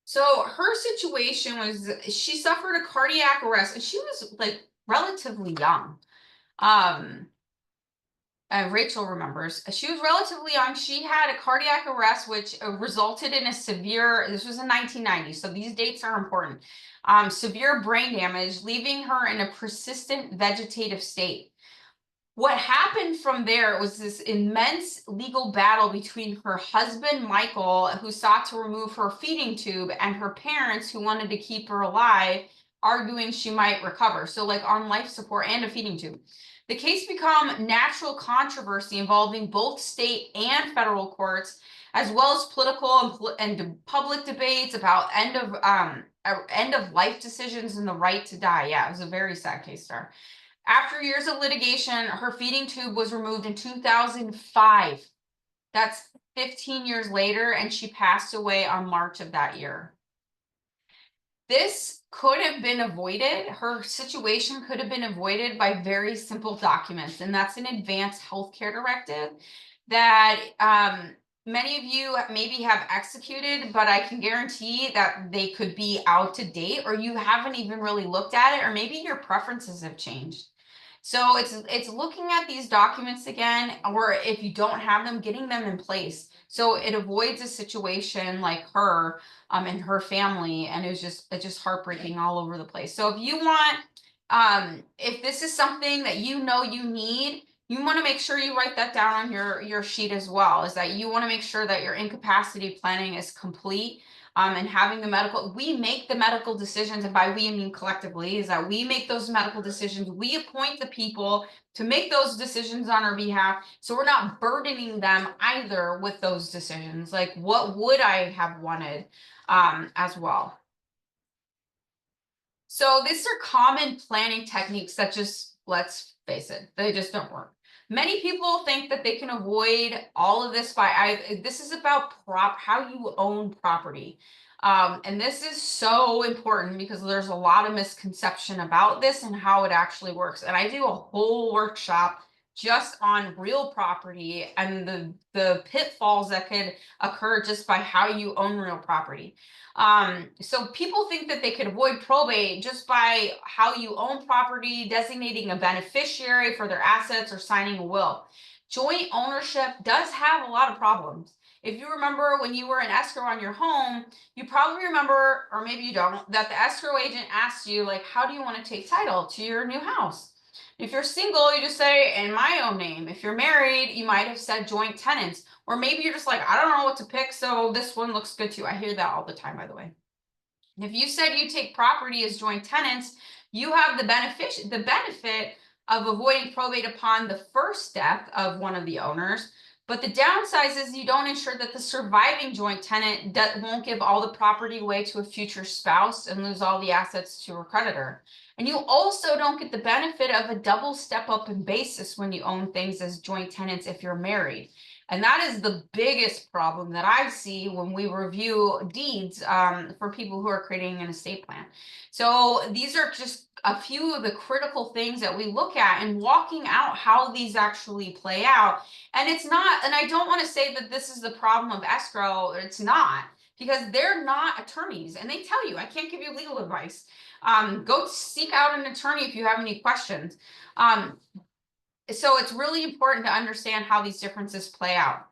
So her situation was, she suffered a cardiac arrest, and she was like relatively young. Rachel remembers. She was relatively young. She had a cardiac arrest, which resulted in this was in 1990, so these dates are important. Severe brain damage, leaving her in a persistent vegetative state. What happened from there was this immense legal battle between her husband, Michael, who sought to remove her feeding tube, and her parents, who wanted to keep her alive, arguing she might recover. So, like, on life support and a feeding tube. The case became natural controversy involving both state and federal courts, as well as political and public debates about end of life decisions and the right to die. Yeah, it was a very sad case star. After years of litigation, her feeding tube was removed in 2005. That's 15 years later, and she passed away on March of that year. This could have been avoided. Her situation could have been avoided by very simple documents, and that's an advanced healthcare directive that many of you maybe have executed, but I can guarantee that they could be out to date, or you haven't even really looked at it, or maybe your preferences have changed. So it's looking at these documents again, or if you don't have them, getting them in place. So it avoids a situation like her and her family. And it's just heartbreaking all over the place. So if you want, if this is something that you know you need, you want to make sure you write that down on your sheet as well, is that you want to make sure that your incapacity planning is complete. And having the medical, we make the medical decisions, and by we I mean collectively, is that we make those medical decisions. We appoint the people to make those decisions on our behalf. So we're not burdening them either with those decisions. Like, what would I have wanted as well? So these are common planning techniques that just, let's face it, they just don't work. Many people think that they can avoid all of this by this is about how you own property. And this is so important because there's a lot of misconception about this and how it actually works. And I do a whole workshop just on real property and the pitfalls that could occur just by how you own real property. So people think that they could avoid probate just by how you own property, designating a beneficiary for their assets, or signing a will. Joint ownership does have a lot of problems. If you remember when you were in escrow on your home, you probably remember, or maybe you don't, that the escrow agent asked you, like, how do you want to take title to your new house? If you're single, you just say, in my own name. If you're married, you might have said joint tenants. Or maybe you're just like, I don't know what to pick, so this one looks good too. I hear that all the time, by the way. If you said you take property as joint tenants, you have the benefit of avoiding probate upon the first death of one of the owners. But the downside is you don't ensure that the surviving joint tenant won't give all the property away to a future spouse and lose all the assets to a creditor. And you also don't get the benefit of a double step up in basis when you own things as joint tenants if you're married. And that is the biggest problem that I see when we review deeds for people who are creating an estate plan. So these are just a few of the critical things that we look at and walking out how these actually play out. And it's not, and I don't want to say that this is the problem of escrow. It's not, because they're not attorneys and they tell you, I can't give you legal advice. Go seek out an attorney if you have any questions. So it's really important to understand how these differences play out.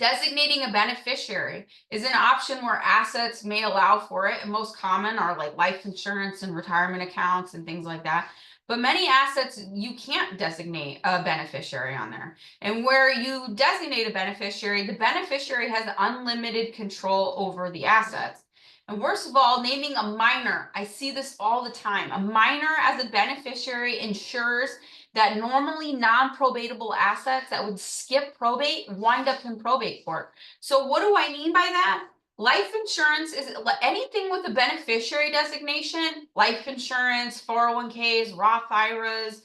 Designating a beneficiary is an option where assets may allow for it, and most common are like life insurance and retirement accounts and things like that. But many assets, you can't designate a beneficiary on there. And where you designate a beneficiary, the beneficiary has unlimited control over the assets. And worst of all, naming a minor. I see this all the time. A minor as a beneficiary ensures that normally non-probatable assets that would skip probate wind up in probate court. So what do I mean by that? Life insurance is anything with a beneficiary designation, life insurance, 401ks, Roth IRAs,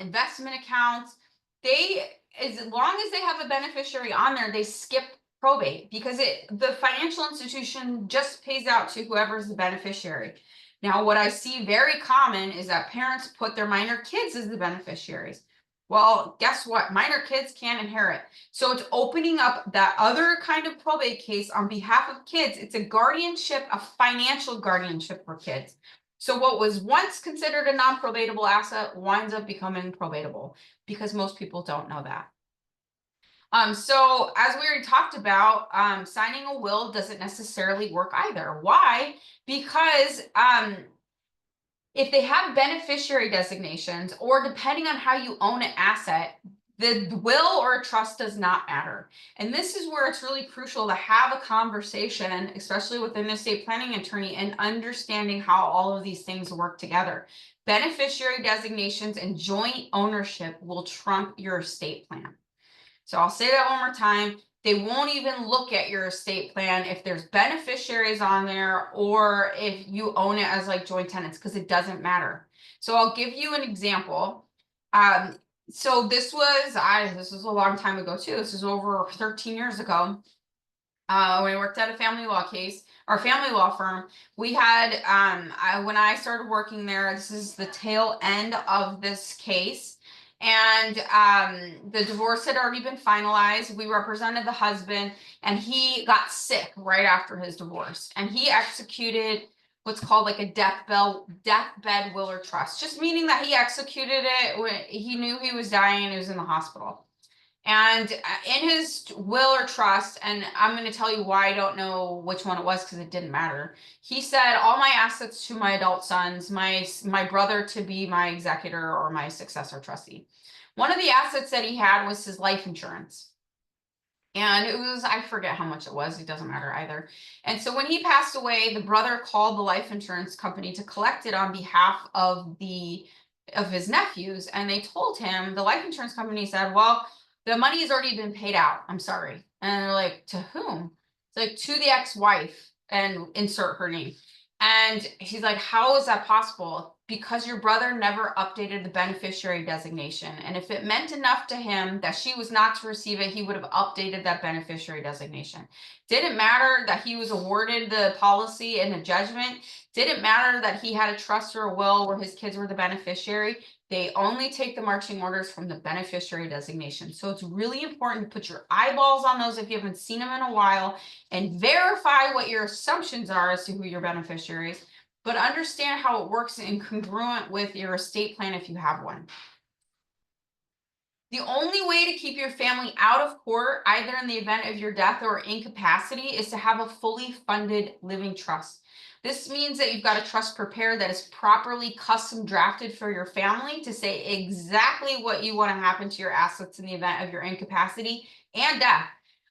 investment accounts. As long as they have a beneficiary on there, they skip probate because the financial institution just pays out to whoever's the beneficiary. Now, what I see very common is that parents put their minor kids as the beneficiaries. Well, guess what? Minor kids can't inherit. So it's opening up that other kind of probate case on behalf of kids. It's a guardianship, a financial guardianship for kids. So what was once considered a non-probatable asset winds up becoming probatable because most people don't know that. So as we already talked about, signing a will doesn't necessarily work either. Why? Because if they have beneficiary designations, or depending on how you own an asset, the will or a trust does not matter. And this is where it's really crucial to have a conversation, especially with an estate planning attorney, and understanding how all of these things work together. Beneficiary designations and joint ownership will trump your estate plan. So I'll say that one more time. They won't even look at your estate plan if there's beneficiaries on there or if you own it as like joint tenants, because it doesn't matter. So I'll give you an example. So this was a long time ago too. This is over 13 years ago. When I worked at a family law case, our family law firm, we had when I started working there, this is the tail end of this case. And the divorce had already been finalized. We represented the husband, and he got sick right after his divorce. And he executed what's called like a deathbed will or trust, just meaning that he executed it when he knew he was dying and he was in the hospital. And in his will or trust, and I'm going to tell you why I don't know which one it was because it didn't matter. He said all my assets to my adult sons, my brother to be my executor or my successor trustee. One of the assets that he had was his life insurance. And it was, I forget how much it was. It doesn't matter either. And so when he passed away, the brother called the life insurance company to collect it on behalf of his nephews. And they told him, the life insurance company said, well, the money has already been paid out. I'm sorry. And they're like, to whom? It's like, to the ex-wife, and insert her name. And he's like, how is that possible? Because your brother never updated the beneficiary designation. And if it meant enough to him that she was not to receive it, he would have updated that beneficiary designation. Didn't matter that he was awarded the policy and the judgment. Didn't matter that he had a trust or a will where his kids were the beneficiary. They only take the marching orders from the beneficiary designation. So it's really important to put your eyeballs on those if you haven't seen them in a while, and verify what your assumptions are as to who your beneficiary is, but understand how it works in congruent with your estate plan if you have one. The only way to keep your family out of court, either in the event of your death or incapacity, is to have a fully funded living trust. This means that you've got a trust prepared that is properly custom drafted for your family to say exactly what you want to happen to your assets in the event of your incapacity and death.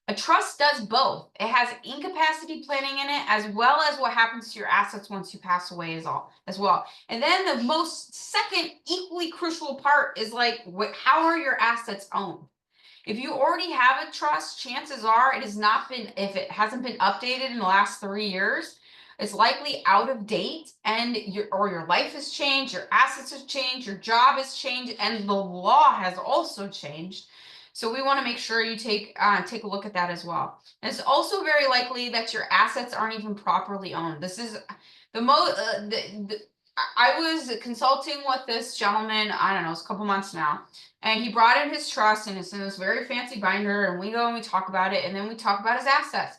A trust does both. It has incapacity planning in it, as well as what happens to your assets once you pass away as well. And then the most second equally crucial part is like, how are your assets owned? If you already have a trust, chances are it has not been, if it hasn't been updated in the last 3 years, it's likely out of date, and your life has changed, your assets have changed, your job has changed, and the law has also changed. So we want to make sure you take a look at that as well. And it's also very likely that your assets aren't even properly owned. This is the most. I was consulting with this gentleman, I don't know, it's a couple months now, and he brought in his trust, and it's in this very fancy binder, and we go and we talk about it, and then we talk about his assets.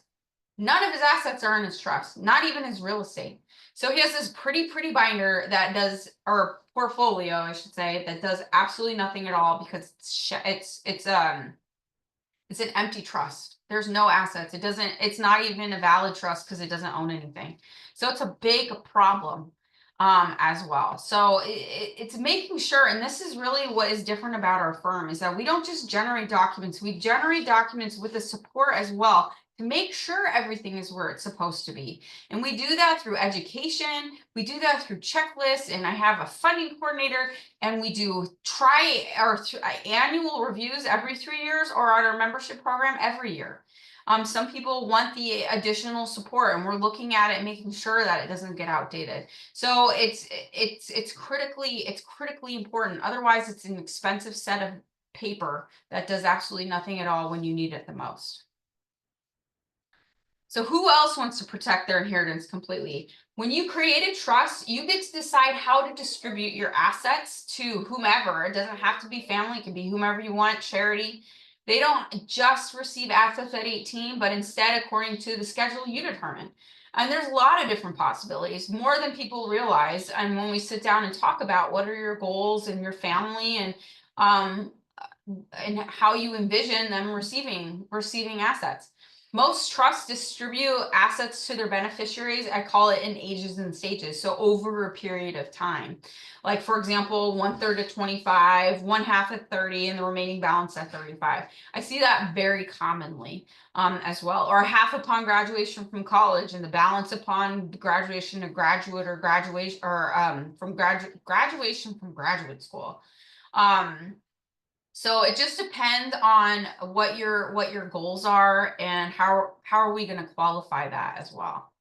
None of his assets are in his trust, not even his real estate. So he has this pretty binder that does, or portfolio, I should say, that does absolutely nothing at all, because it's an empty trust. There's no assets. It's not even a valid trust because it doesn't own anything. So it's a big problem as well. So it's making sure, and this is really what is different about our firm, is that we don't just generate documents, we generate documents with the support as well to make sure everything is where it's supposed to be. And we do that through education, we do that through checklists, and I have a funding coordinator, and we do annual reviews every 3 years, or on our membership program every year. Some people want the additional support, and we're looking at it, making sure that it doesn't get outdated. So it's critically important. Otherwise, it's an expensive set of paper that does absolutely nothing at all when you need it the most. So who else wants to protect their inheritance completely? When you create a trust, you get to decide how to distribute your assets to whomever. It doesn't have to be family, it can be whomever you want, charity. They don't just receive assets at 18, but instead, according to the schedule you determine. And there's a lot of different possibilities, more than people realize. And when we sit down and talk about what are your goals and your family, and how you envision them receiving assets. Most trusts distribute assets to their beneficiaries. I call it in ages and stages. So over a period of time, like for example, 1/3 at 25, 1/2 at 30, and the remaining balance at 35. I see that very commonly as well, or half upon graduation from college and the balance upon graduation to graduate, or graduation, or from graduation from graduate school. So it just depends on what your goals are, and how are we going to qualify that as well.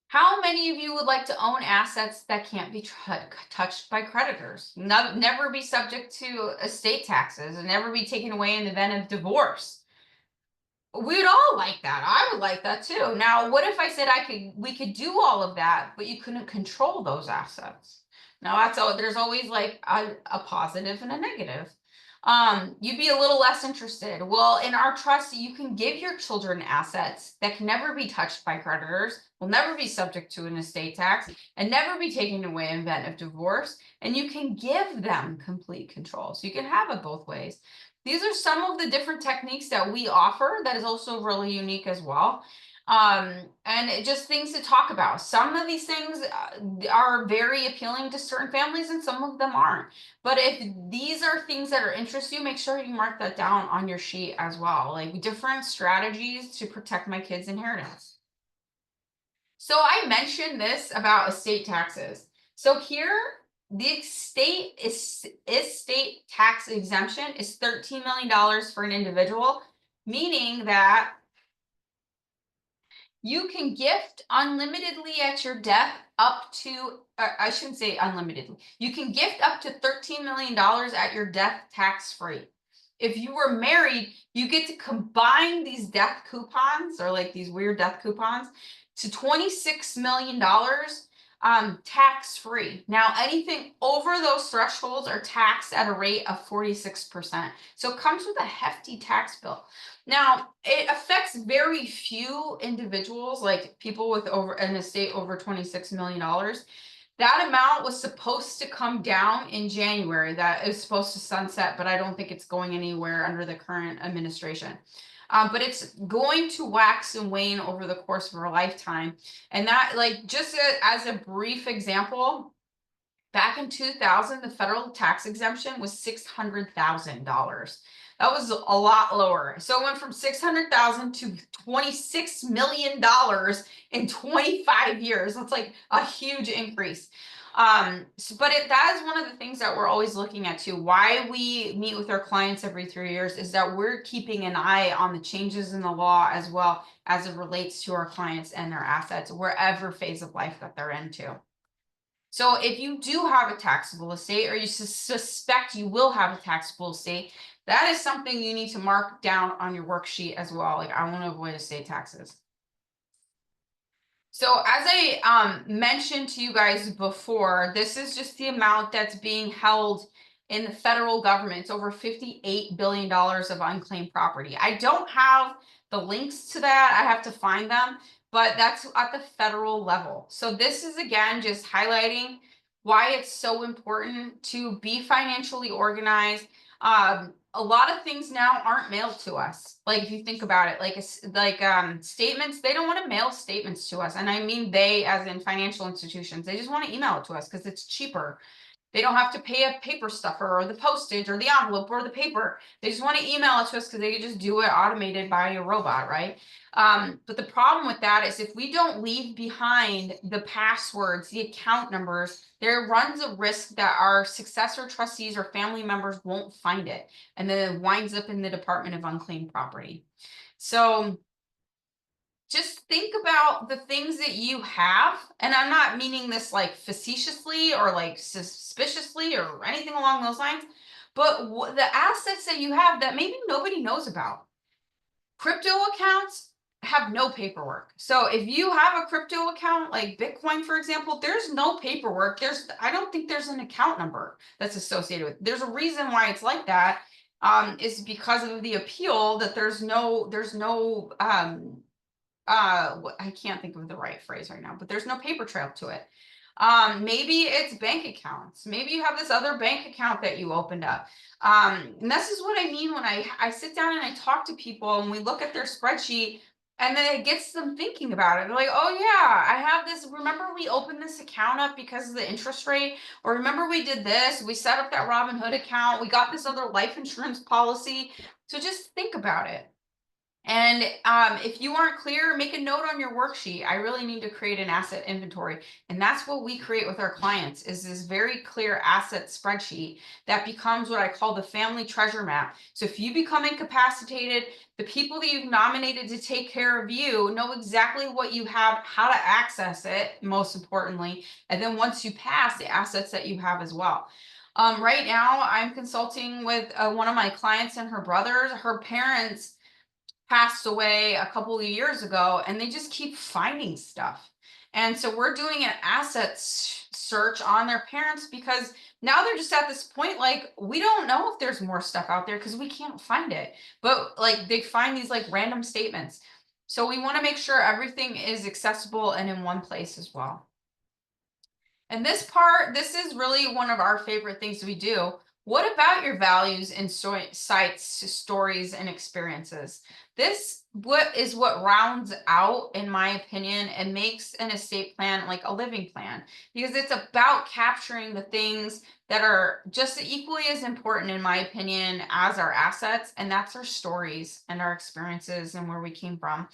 How many of you would like to own assets that can't be touched by creditors? Never be subject to estate taxes, and never be taken away in the event of divorce? We would all like that. I would like that too. Now, what if I said we could do all of that, but you couldn't control those assets? Now, there's always like a positive and a negative. you'd be a little less interested. Well, in our trust, you can give your children assets that can never be touched by creditors, will never be subject to an estate tax, and never be taken away in event of divorce. And you can give them complete control. So you can have it both ways. These are some of the different techniques that we offer that is also really unique as well. And just things to talk about. Some of these things are very appealing to certain families and some of them aren't. But if these are things that are interest you, make sure you mark that down on your sheet as well, like different strategies to protect my kids' inheritance. So I mentioned this about estate taxes. So here, the estate tax exemption is $13 million for an individual, meaning that you can gift unlimitedly at your death up to, I shouldn't say unlimitedly. You can gift up to $13 million at your death tax free. If you were married, you get to combine these death coupons or like these weird death coupons to $26 million tax free. Now, anything over those thresholds are taxed at a rate of 46%. So it comes with a hefty tax bill. Now, it affects very few individuals, like people with over an estate over $26 million. That amount was supposed to come down in January. That is supposed to sunset, but I don't think it's going anywhere under the current administration. But it's going to wax and wane over the course of our lifetime. And that, like, just as a brief example, back in 2000, the federal tax exemption was $600,000. That was a lot lower. So it went from 600,000 to $26 million in 25 years. That's like a huge increase. But that is one of the things that we're always looking at too. Why we meet with our clients every 3 years is that we're keeping an eye on the changes in the law as well as it relates to our clients and their assets, wherever phase of life that they're into. So if you do have a taxable estate or you suspect you will have a taxable estate, that is something you need to mark down on your worksheet as well. Like, I want to avoid estate taxes. So as I mentioned to you guys before, this is just the amount that's being held in the federal government. It's over $58 billion of unclaimed property. I don't have the links to that. I have to find them, but that's at the federal level. So this is, again, just highlighting why it's so important to be financially organized. A lot of things now aren't mailed to us. Like, if you think about it, like statements, they don't want to mail statements to us. And I mean they as in financial institutions. They just want to email it to us because it's cheaper. They don't have to pay a paper stuffer or the postage or the envelope or the paper. They just want to email it to us because they can just do it automated by a robot, right? But the problem with that is if we don't leave behind the passwords, the account numbers, there runs a risk that our successor trustees or family members won't find it. And then it winds up in the Department of Unclaimed Property. So just think about the things that you have. And I'm not meaning this like facetiously or like suspiciously or anything along those lines, but the assets that you have that maybe nobody knows about. Crypto accounts have no paperwork. So if you have a crypto account like Bitcoin, for example, there's no paperwork. I don't think there's an account number that's associated with it. There's a reason why it's like that. Is because of the appeal that there's no I can't think of the right phrase right now, but there's no paper trail to it. Maybe it's bank accounts. Maybe you have this other bank account that you opened up. And this is what I mean when I sit down and I talk to people and we look at their spreadsheet and then it gets them thinking about it. They're like, oh yeah, I have this. Remember we opened this account up because of the interest rate? Or remember we did this? We set up that Robinhood account. We got this other life insurance policy. So just think about it. And if you aren't clear, make a note on your worksheet. I really need to create an asset inventory. And that's what we create with our clients is this very clear asset spreadsheet that becomes what I call the family treasure map. So if you become incapacitated, the people that you've nominated to take care of you know exactly what you have, how to access it, most importantly. And then once you pass, the assets that you have as well. Right now, I'm consulting with one of my clients and her brothers. Her parents passed away a couple of years ago and they just keep finding stuff. And so we're doing an assets search on their parents because now they're just at this point, like, we don't know if there's more stuff out there because we can't find it. But like they find these like random statements. So we want to make sure everything is accessible and in one place as well. And this is really one of our favorite things we do. What about your values, insights, stories, and experiences? What rounds out, in my opinion, and makes an estate plan like a living plan, because it's about capturing the things that are just equally as important, in my opinion, as our assets, and that's our stories and our experiences and where we came from.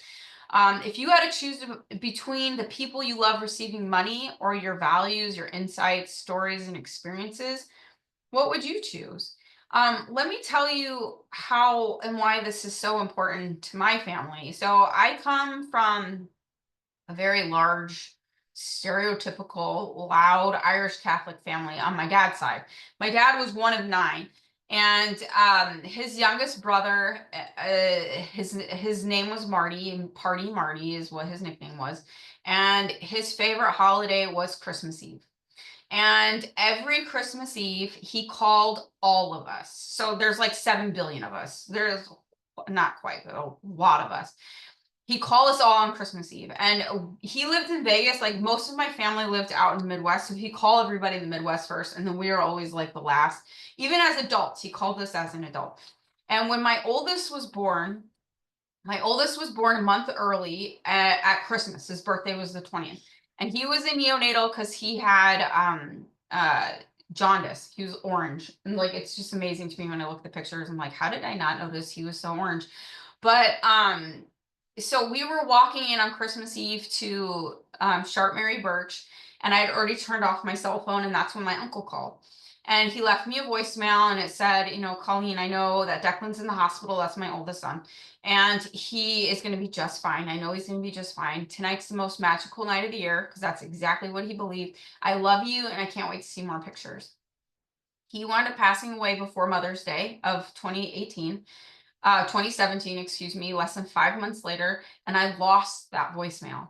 If you had to choose between the people you love receiving money or your values, your insights, stories, and experiences, what would you choose? Let me tell you how and why this is so important to my family. So I come from a very large, stereotypical, loud Irish Catholic family on my dad's side. My dad was one of nine, and his youngest brother, his name was Marty, and Party Marty is what his nickname was, and his favorite holiday was Christmas Eve. And every Christmas Eve, he called all of us. So there's like 7 billion of us. There's not quite, but a lot of us. He called us all on Christmas Eve, and he lived in Vegas. Like most of my family lived out in the Midwest, so he called everybody in the Midwest first, and then we were always like the last. Even as adults, he called us as an adult. And when my oldest was born a month early at Christmas. His birthday was the 20th, and he was in neonatal because he had jaundice. He was orange, and like it's just amazing to me when I look at the pictures. I'm like, how did I not notice he was so orange? But so we were walking in on Christmas Eve to Sharp Mary Birch, and I had already turned off my cell phone, and that's when my uncle called. And he left me a voicemail, and it said, Colleen, I know that Declan's in the hospital. That's my oldest son. And he is going to be just fine. I know he's going to be just fine. Tonight's the most magical night of the year, because that's exactly what he believed. I love you, and I can't wait to see more pictures. He wound up passing away before Mother's Day of 2017, excuse me, less than 5 months later, and I lost that voicemail.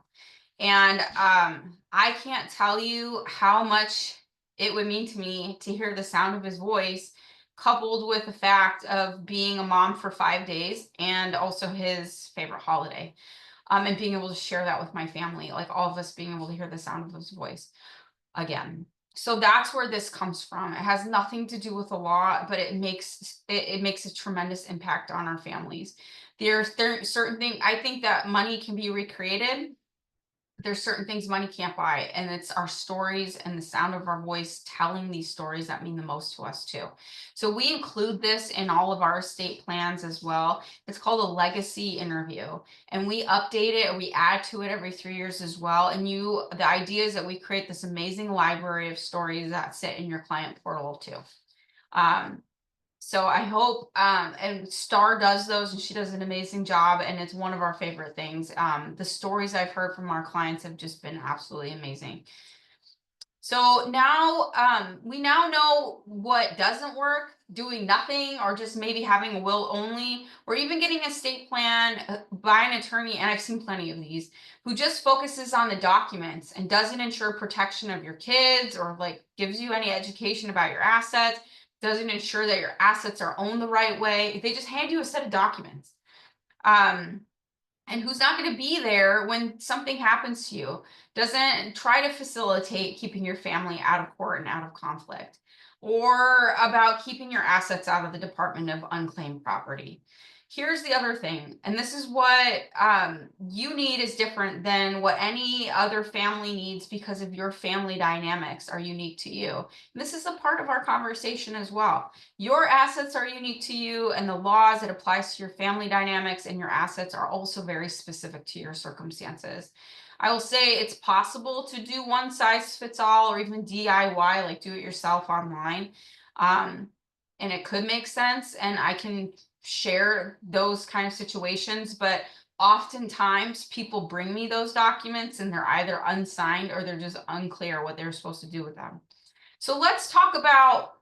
And I can't tell you how much it would mean to me to hear the sound of his voice, coupled with the fact of being a mom for 5 days and also his favorite holiday. And being able to share that with my family, like all of us being able to hear the sound of his voice again. So that's where this comes from. It has nothing to do with the law, but it makes a tremendous impact on our families. There's certain things I think that money can be recreated. There's certain things money can't buy, and it's our stories and the sound of our voice telling these stories that mean the most to us too. So we include this in all of our estate plans as well. It's called a legacy interview, and we update it and we add to it every 3 years as well. And the idea is that we create this amazing library of stories that sit in your client portal too. So I hope, and Star does those, and she does an amazing job, and it's one of our favorite things. The stories I've heard from our clients have just been absolutely amazing. So now we now know what doesn't work, doing nothing, or just maybe having a will only, or even getting a estate plan by an attorney, and I've seen plenty of these, who just focuses on the documents and doesn't ensure protection of your kids, or like gives you any education about your assets, doesn't ensure that your assets are owned the right way. They just hand you a set of documents. And who's not going to be there when something happens to you, doesn't try to facilitate keeping your family out of court and out of conflict, or about keeping your assets out of the Department of Unclaimed Property. Here's the other thing, and this is what you need is different than what any other family needs, because of your family dynamics are unique to you. And this is a part of our conversation as well. Your assets are unique to you, and the laws it applies to your family dynamics and your assets are also very specific to your circumstances. I will say it's possible to do one size fits all, or even DIY, like do it yourself online. And it could make sense, and I can share those kind of situations, but oftentimes people bring me those documents and they're either unsigned or they're just unclear what they're supposed to do with them. So let's talk about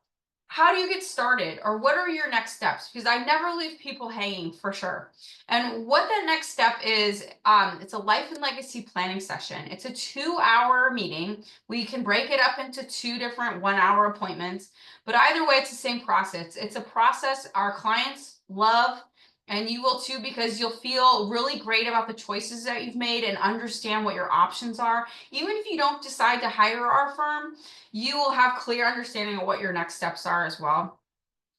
how do you get started, or what are your next steps? Because I never leave people hanging, for sure. And what that next step is, it's a life and legacy planning session. It's a 2-hour meeting. We can break it up into 2 different 1-hour appointments, but either way, it's the same process. It's a process our clients love, and you will too, because you'll feel really great about the choices that you've made and understand what your options are. Even if you don't decide to hire our firm, you will have clear understanding of what your next steps are as well.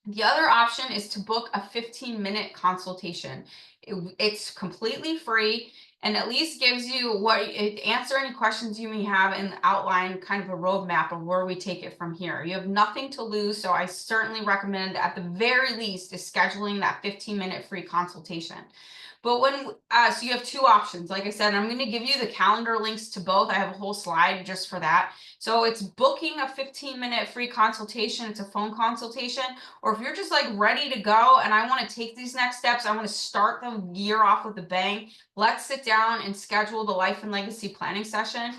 The other option is to book a 15-minute consultation. It's completely free and at least gives you answer any questions you may have and outline kind of a roadmap of where we take it from here. You have nothing to lose, so I certainly recommend at the very least is scheduling that 15-minute free consultation. But so you have two options. Like I said, I'm going to give you the calendar links to both. I have a whole slide just for that. So it's booking a 15-minute free consultation. It's a phone consultation. Or if you're just like ready to go and I want to take these next steps, I want to start the year off with a bang, let's sit down and schedule the life and legacy planning session.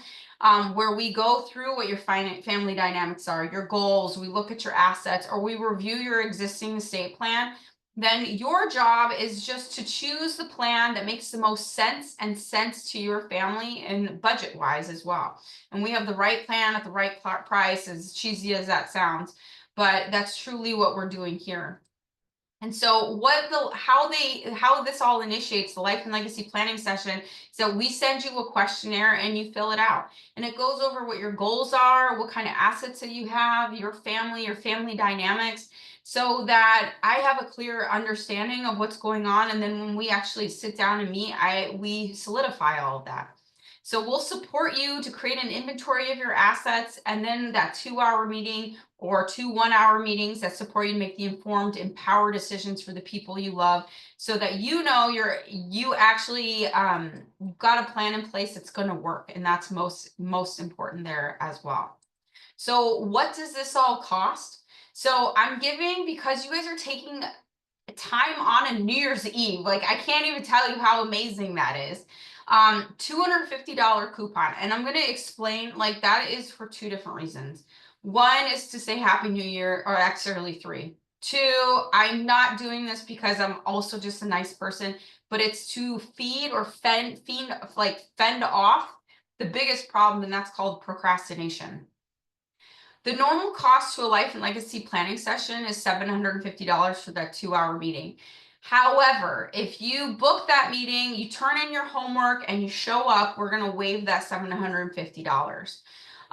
Where we go through what your family dynamics are, your goals, we look at your assets, or we review your existing estate plan. Then your job is just to choose the plan that makes the most sense and sense to your family and budget wise as well. And we have the right plan at the right price, as cheesy as that sounds, but that's truly what we're doing here. And so how this all initiates the life and legacy planning session is that we send you a questionnaire and you fill it out. And it goes over what your goals are, what kind of assets that you have, your family dynamics, so that I have a clear understanding of what's going on. And then when we actually sit down and meet, we solidify all of that. So we'll support you to create an inventory of your assets, and then that 2-hour meeting or 2 1-hour meetings that support you to make the informed, empowered decisions for the people you love, so that you actually got a plan in place that's going to work, and that's most important there as well. So what does this all cost? So I'm giving, because you guys are taking time on a New Year's Eve. Like, I can't even tell you how amazing that is. $250 coupon. And I'm going to explain, like, that is for 2 different reasons. One is to say Happy New Year, or actually 3. 2, I'm not doing this because I'm also just a nice person, but it's to fend off the biggest problem, and that's called procrastination. The normal cost to a life and legacy planning session is $750 for that 2-hour meeting. However, if you book that meeting, you turn in your homework and you show up, we're going to waive that $750.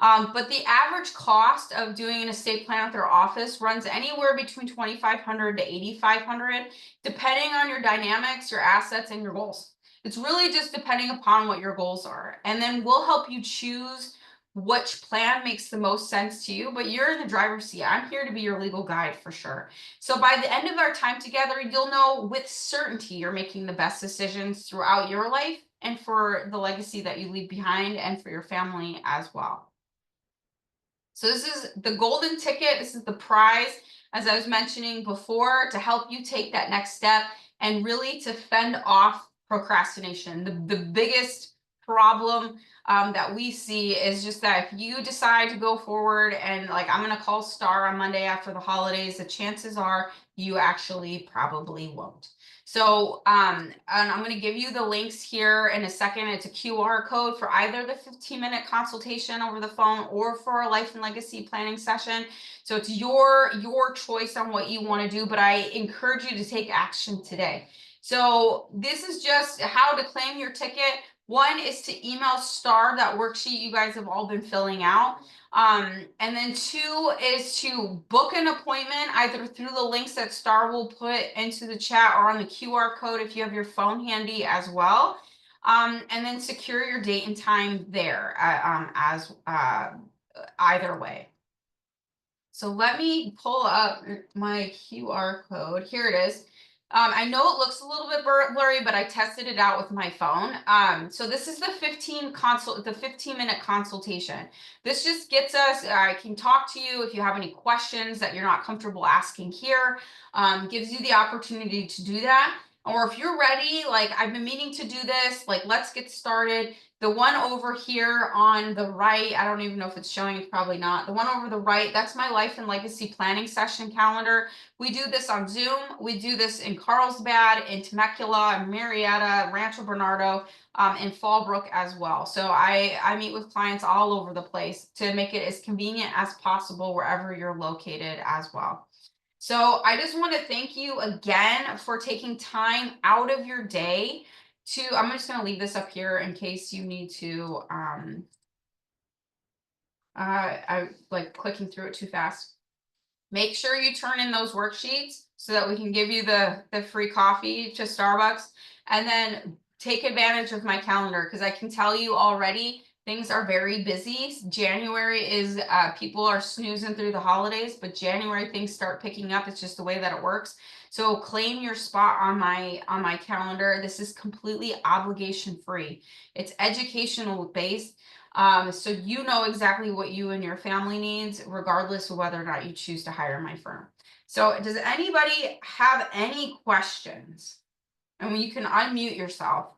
But the average cost of doing an estate plan at their office runs anywhere between $2,500 to $8,500, depending on your dynamics, your assets, and your goals. It's really just depending upon what your goals are. And then we'll help you choose which plan makes the most sense to you, but you're in the driver's seat. I'm here to be your legal guide for sure. So by the end of our time together, you'll know with certainty you're making the best decisions throughout your life and for the legacy that you leave behind and for your family as well. So this is the golden ticket. This is the prize, as I was mentioning before, to help you take that next step and really to fend off procrastination. The biggest problem that we see is just that if you decide to go forward and, like, I'm going to call Star on Monday after the holidays, the chances are you actually probably won't. So and I'm going to give you the links here in a second. It's a QR code for either the 15-minute consultation over the phone or for a life and legacy planning session. So it's your choice on what you want to do, but I encourage you to take action today. So this is just how to claim your ticket. One is to email Star that worksheet you guys have all been filling out. And then 2 is to book an appointment either through the links that Star will put into the chat or on the QR code if you have your phone handy as well. And then secure your date and time there either way. So let me pull up my QR code. Here it is. I know it looks a little bit blurry, but I tested it out with my phone. So this is the 15-minute consultation. This just gets us, I can talk to you if you have any questions that you're not comfortable asking here, gives you the opportunity to do that. Or if you're ready, like, I've been meaning to do this, like, let's get started. The one over here on the right, I don't even know if it's showing, it's probably not. The one over the right, that's my life and legacy planning session calendar. We do this on Zoom. We do this in Carlsbad, in Temecula, Marietta, Rancho Bernardo, in Fallbrook as well. So I meet with clients all over the place to make it as convenient as possible wherever you're located as well. So I just want to thank you again for taking time out of your day to, I'm just going to leave this up here in case you need to, I like clicking through it too fast. Make sure you turn in those worksheets so that we can give you the free coffee to Starbucks, and then take advantage of my calendar, because I can tell you already things are very busy. January is people are snoozing through the holidays, but January things start picking up. It's just the way that it works. So claim your spot on my calendar. This is completely obligation free. It's educational based. So you know exactly what you and your family needs, regardless of whether or not you choose to hire my firm. So does anybody have any questions? And you can unmute yourself.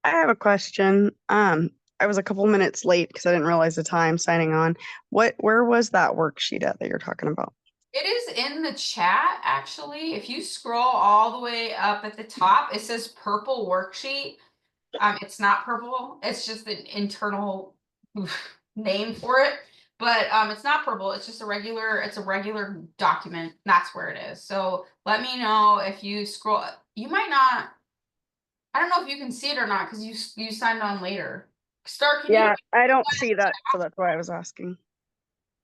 I have a question. I was a couple minutes late because I didn't realize the time signing on. Where was that worksheet at that you're talking about? It is in the chat, actually. If you scroll all the way up at the top, it says purple worksheet. It's not purple. It's just an internal name for it. But it's not purple. It's just it's a regular document. That's where it is. So let me know if you scroll. You might not, I don't know if you can see it or not because you signed on later. Star, can you? Yeah, I don't see that, so that's why I was asking.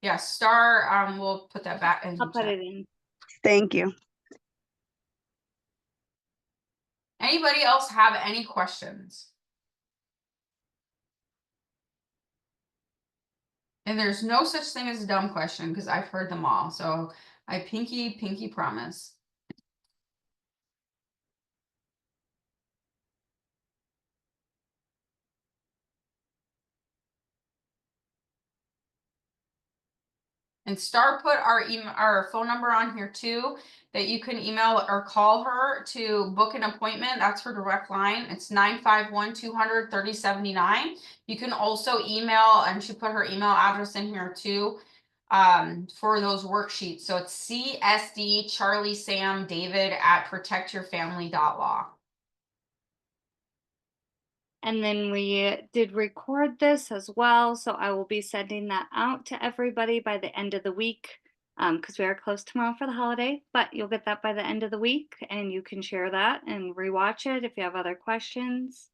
Yeah, Star, we'll put that back in I'll put chat. it in. Thank you. Anybody else have any questions? And there's no such thing as a dumb question because I've heard them all. So I pinky promise. And Star put our phone number on here too, that you can email or call her to book an appointment. That's her direct line. It's 951-200-3079. You can also email, and she put her email address in here too, for those worksheets. So it's CSD Charlie Sam David at protectyourfamily.law. And then we did record this as well. So I will be sending that out to everybody by the end of the week, because we are closed tomorrow for the holiday, but you'll get that by the end of the week and you can share that and rewatch it if you have other questions.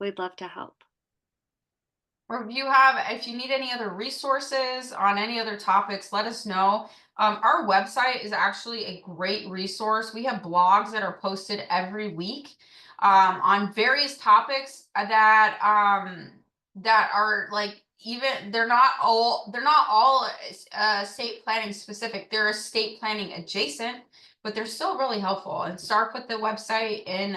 We'd love to help. Or if you need any other resources on any other topics, let us know. Our website is actually a great resource. We have blogs that are posted every week on various topics that are like, even they're not all estate planning specific. They're estate planning adjacent, but they're still really helpful. And Star put the website in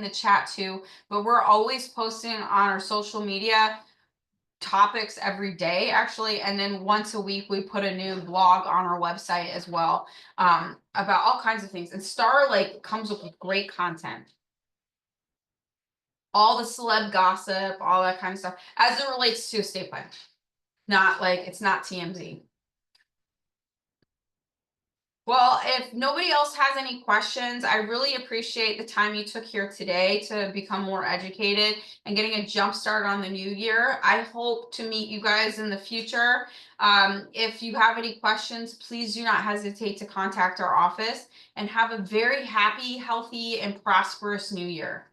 the chat too. But we're always posting on our social media topics every day, actually, and then once a week we put a new blog on our website as well, about all kinds of things. And Star like comes up with great content, all the celeb gossip, all that kind of stuff as it relates to estate planning. Not like, it's not TMZ. Well, if nobody else has any questions, I really appreciate the time you took here today to become more educated and getting a jump start on the new year. I hope to meet you guys in the future. If you have any questions, please do not hesitate to contact our office, and have a very happy, healthy, and prosperous new year.